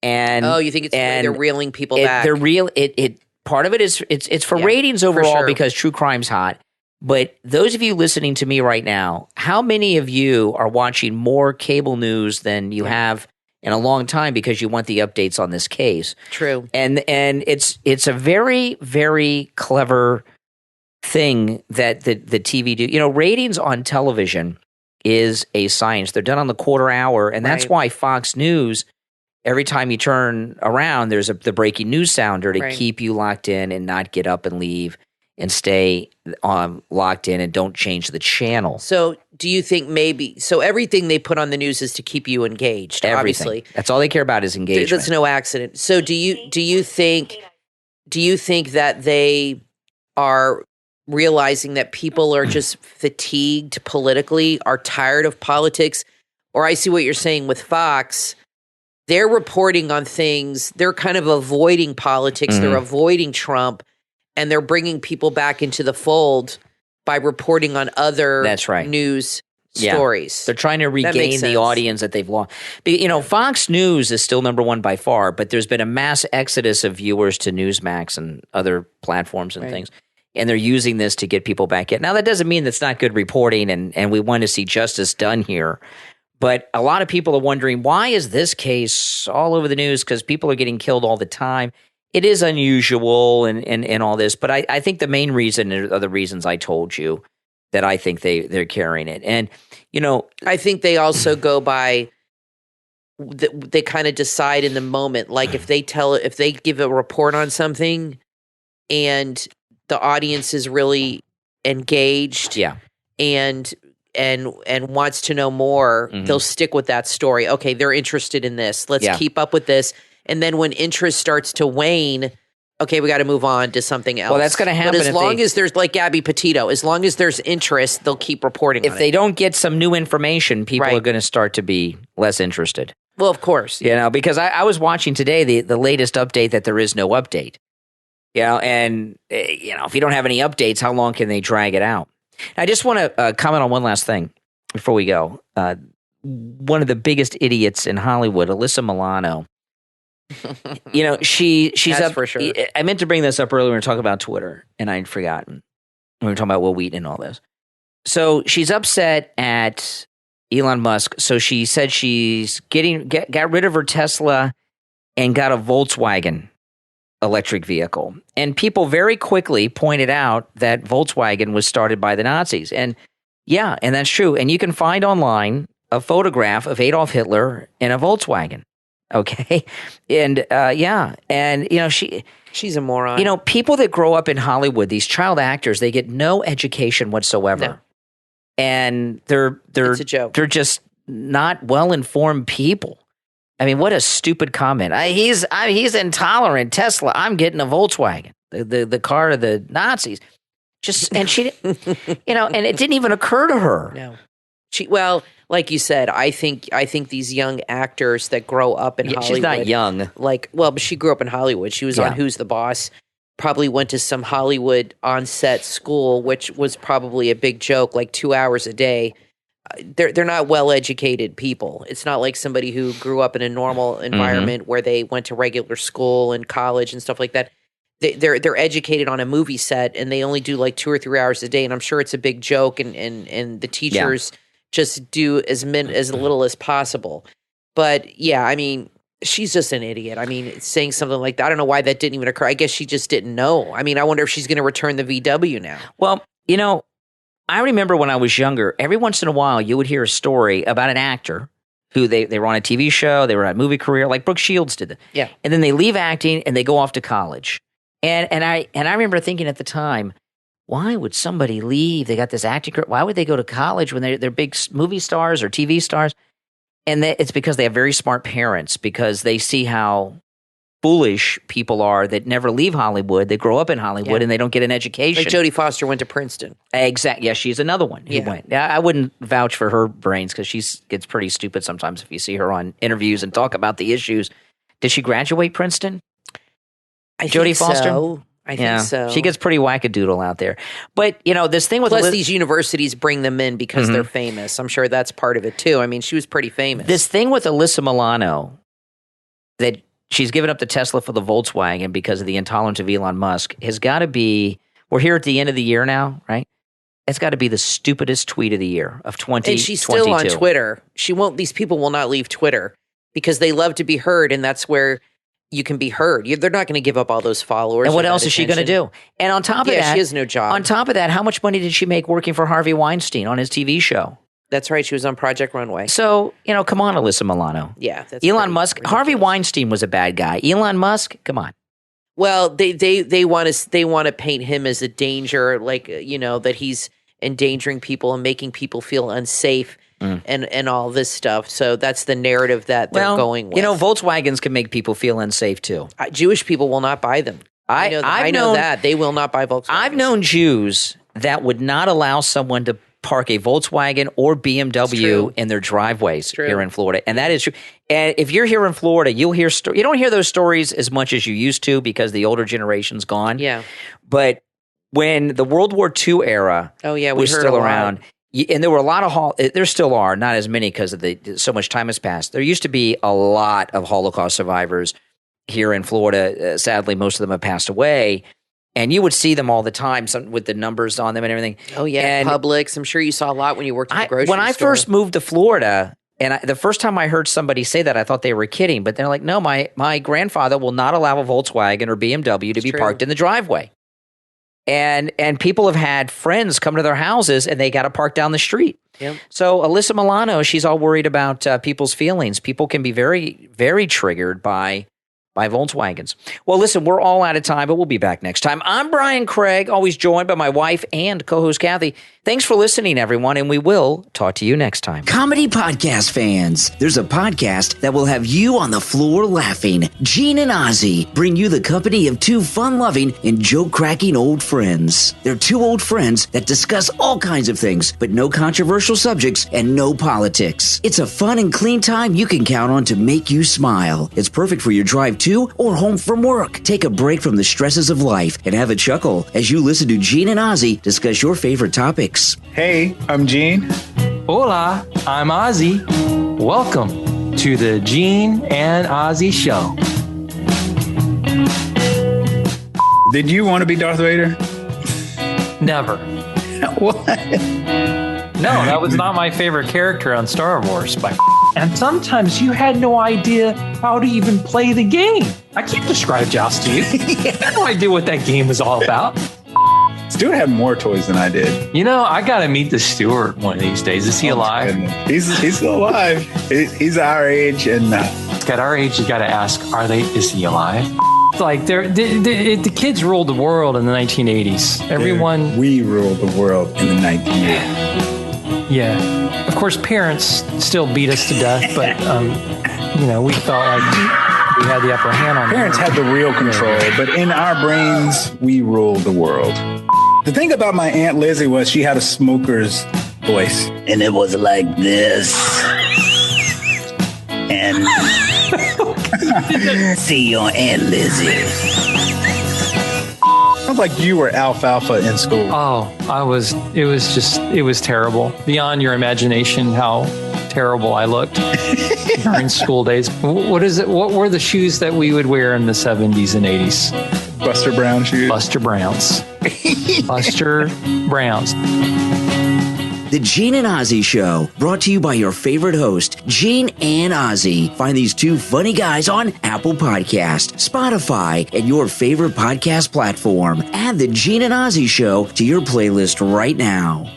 Speaker 2: And
Speaker 3: you think they're reeling people back?
Speaker 2: They're real. It part of it is it's for ratings
Speaker 3: for
Speaker 2: overall
Speaker 3: sure.
Speaker 2: because true crime's hot. But those of you listening to me right now, how many of you are watching more cable news than you have in a long time because you want the updates on this case?
Speaker 3: True.
Speaker 2: And it's a very, very clever thing that the TV do. You know, ratings on television is a science. They're done on the quarter hour, and that's why Fox News, every time you turn around, there's the breaking news sounder to keep you locked in and not get up and leave and stay locked in and don't change the channel.
Speaker 3: So do you think so everything they put on the news is to keep you engaged,
Speaker 2: Everything.
Speaker 3: obviously.
Speaker 2: That's all they care about is engagement.
Speaker 3: That's no accident. So do you think that they are realizing that people are just fatigued politically, are tired of politics? Or I see what you're saying with Fox. They're reporting on things. They're kind of avoiding politics. They're avoiding Trump. And they're bringing people back into the fold by reporting on other news stories.
Speaker 2: They're trying to regain the audience that they've lost. You know, Fox News is still number one by far, but there's been a mass exodus of viewers to Newsmax and other platforms and things. And they're using this to get people back in. Now, that doesn't mean that's not good reporting, and we want to see justice done here. But a lot of people are wondering, why is this case all over the news? Because people are getting killed all the time. It is unusual and all this, but I think the main reason are the reasons I told you that I think they're carrying it. And, you know,
Speaker 3: I think they also go by, they kind of decide in the moment, like if they give a report on something and the audience is really engaged and wants to know more, they'll stick with that story. Okay, they're interested in this. Let's keep up with this. And then when interest starts to wane, okay, we got to move on to something else.
Speaker 2: Well, that's going to happen.
Speaker 3: But as long as there's, like Gabby Petito, as long as there's interest, they'll keep reporting on it.
Speaker 2: If they don't get some new information, people are going to start to be less interested.
Speaker 3: Well, of course.
Speaker 2: You know, because I was watching today the latest update that there is no update. You know, and, you know, if you don't have any updates, how long can they drag it out? I just want to comment on one last thing before we go. One of the biggest idiots in Hollywood, Alyssa Milano. You know, she's
Speaker 3: That's
Speaker 2: up
Speaker 3: for sure.
Speaker 2: I meant to bring this up earlier and talk about Twitter, and I'd forgotten. We were talking about Will Wheaton and all this. So she's upset at Elon Musk. So she said she's got rid of her Tesla and got a Volkswagen electric vehicle. And people very quickly pointed out that Volkswagen was started by the Nazis. And yeah, and that's true. And you can find online a photograph of Adolf Hitler in a Volkswagen. Okay. And and you know,
Speaker 3: she's a moron.
Speaker 2: You know, people that grow up in Hollywood, these child actors, they get no education whatsoever.
Speaker 3: No.
Speaker 2: And they're
Speaker 3: It's a joke.
Speaker 2: They're just not well-informed people. I mean, what a stupid comment. He's intolerant. Tesla, I'm getting a Volkswagen, the car of the Nazis. And she, you know, and it didn't even occur to her.
Speaker 3: No. Well, like you said, I think these young actors that grow up in Hollywood.
Speaker 2: She's not young.
Speaker 3: But she grew up in Hollywood. She was on Who's the Boss. Probably went to some Hollywood on-set school, which was probably a big joke, like 2 hours a day. They're not well-educated people. It's not like somebody who grew up in a normal environment where they went to regular school and college and stuff like that. they're educated on a movie set and they only do like 2 or 3 hours a day, and I'm sure it's a big joke, and the teachers just do as little as possible. But yeah, I mean, she's just an idiot. I mean, saying something like that, I don't know why that didn't even occur. I guess she just didn't know. I mean, I wonder if she's going to return the VW now.
Speaker 2: Well, you know, I remember when I was younger, every once in a while you would hear a story about an actor who they were on a TV show, they were on a movie career, like Brooke Shields did.
Speaker 3: Yeah.
Speaker 2: And then they leave acting and they go off to college. And I remember thinking at the time, why would somebody leave? They got this acting career. Why would they go to college when they're big movie stars or TV stars? And it's because they have very smart parents, because they see how foolish people are that never leave Hollywood. They grow up in Hollywood and they don't get an education.
Speaker 3: Like Jodie Foster went to Princeton.
Speaker 2: Exactly. Yeah, she's another one who went. I wouldn't vouch for her brains because she gets pretty stupid sometimes if you see her on interviews and talk about the issues. Did she graduate Princeton? Jodie Foster?
Speaker 3: So. I think so.
Speaker 2: She gets pretty wackadoodle out there. But, you know, this thing with...
Speaker 3: Plus, these universities bring them in because they're famous. I'm sure that's part of it, too. I mean, she was pretty famous.
Speaker 2: This thing with Alyssa Milano, that she's given up the Tesla for the Volkswagen because of the intolerance of Elon Musk, has got to be... We're here at the end of the year now, right? It's got to be the stupidest tweet of the year of 2022.
Speaker 3: And she's still on Twitter. She won't... These people will not leave Twitter because they love to be heard, and that's where... you can be heard. They're not going to give up all those followers.
Speaker 2: And what else is she going to do? And on top of that,
Speaker 3: she has no job.
Speaker 2: On top of that, how much money did she make working for Harvey Weinstein on his TV show?
Speaker 3: That's right. She was on Project Runway.
Speaker 2: So, you know, come on, Alyssa Milano.
Speaker 3: Yeah. That's
Speaker 2: Elon Musk. Ridiculous. Harvey Weinstein was a bad guy. Elon Musk, come on.
Speaker 3: Well, they want to paint him as a danger, like, you know, that he's endangering people and making people feel unsafe. And all this stuff. So that's the narrative that they're going with.
Speaker 2: You know, Volkswagens can make people feel unsafe too.
Speaker 3: Jewish people will not buy them. I know that. They will not buy Volkswagens.
Speaker 2: I've known Jews that would not allow someone to park a Volkswagen or BMW in their driveways here in Florida. And that is true. And if you're here in Florida, you'll hear you don't hear those stories as much as you used to because the older generation's gone.
Speaker 3: Yeah.
Speaker 2: But when the World War II era was still around, and there were a lot of there still are, not as many because of so much time has passed. There used to be a lot of Holocaust survivors here in Florida. Sadly, most of them have passed away. And you would see them all the time with the numbers on them and everything.
Speaker 3: Oh, yeah. And Publix. I'm sure you saw a lot when you worked at the grocery store.
Speaker 2: When I first moved to Florida, and the first time I heard somebody say that, I thought they were kidding. But they're like, no, my grandfather will not allow a Volkswagen or BMW to be parked in the driveway. And people have had friends come to their houses and they got to park down the street.
Speaker 3: Yep.
Speaker 2: So Alyssa Milano, she's all worried about people's feelings. People can be very, very triggered by Volkswagens. Well, listen, we're all out of time, but we'll be back next time. I'm Brian Craig, always joined by my wife and co-host Kathy. Thanks for listening, everyone, and we will talk to you next time.
Speaker 4: Comedy podcast fans, there's a podcast that will have you on the floor laughing. Gene and Ozzy bring you the company of two fun-loving and joke-cracking old friends. They're two old friends that discuss all kinds of things, but no controversial subjects and no politics. It's a fun and clean time you can count on to make you smile. It's perfect for your drive to or home from work. Take a break from the stresses of life and have a chuckle as you listen to Gene and Ozzy discuss your favorite topics.
Speaker 6: Hey, I'm Gene.
Speaker 7: Hola, I'm Ozzy. Welcome to the Gene and Ozzy Show.
Speaker 6: Did you want to be Darth Vader?
Speaker 7: Never.
Speaker 6: What?
Speaker 7: No, that was not my favorite character on Star Wars. And sometimes you had no idea how to even play the game. I can't describe Joust to you. I had no idea what that game was all about.
Speaker 6: Stuart had more toys than I did.
Speaker 7: You know, I got to meet the Stuart one of these days. Is he alive?
Speaker 6: He's still alive. He's our age, and
Speaker 7: at our age, you got to ask: is he alive? Like the kids ruled the world in the 1980s. Everyone,
Speaker 6: we ruled the world in the 1980s.
Speaker 7: Yeah, of course, parents still beat us to death, but we felt like we had the upper hand on.
Speaker 6: Parents had the real control, but in our brains, we ruled the world. The thing about my Aunt Lizzie was she had a smoker's voice. And it was like this. And see your Aunt Lizzie. Sounds like you were alfalfa in school.
Speaker 7: Oh, it was terrible. Beyond your imagination how terrible I looked during school days. What is it? What were the shoes that we would wear in the 70s and 80s?
Speaker 6: Buster Brown shoes.
Speaker 7: Buster Browns. Buster Browns.
Speaker 4: The Gene and Ozzy Show, brought to you by your favorite host, Gene and Ozzy. Find these two funny guys on Apple Podcast, Spotify, and your favorite podcast platform. Add the Gene and Ozzy Show to your playlist right now.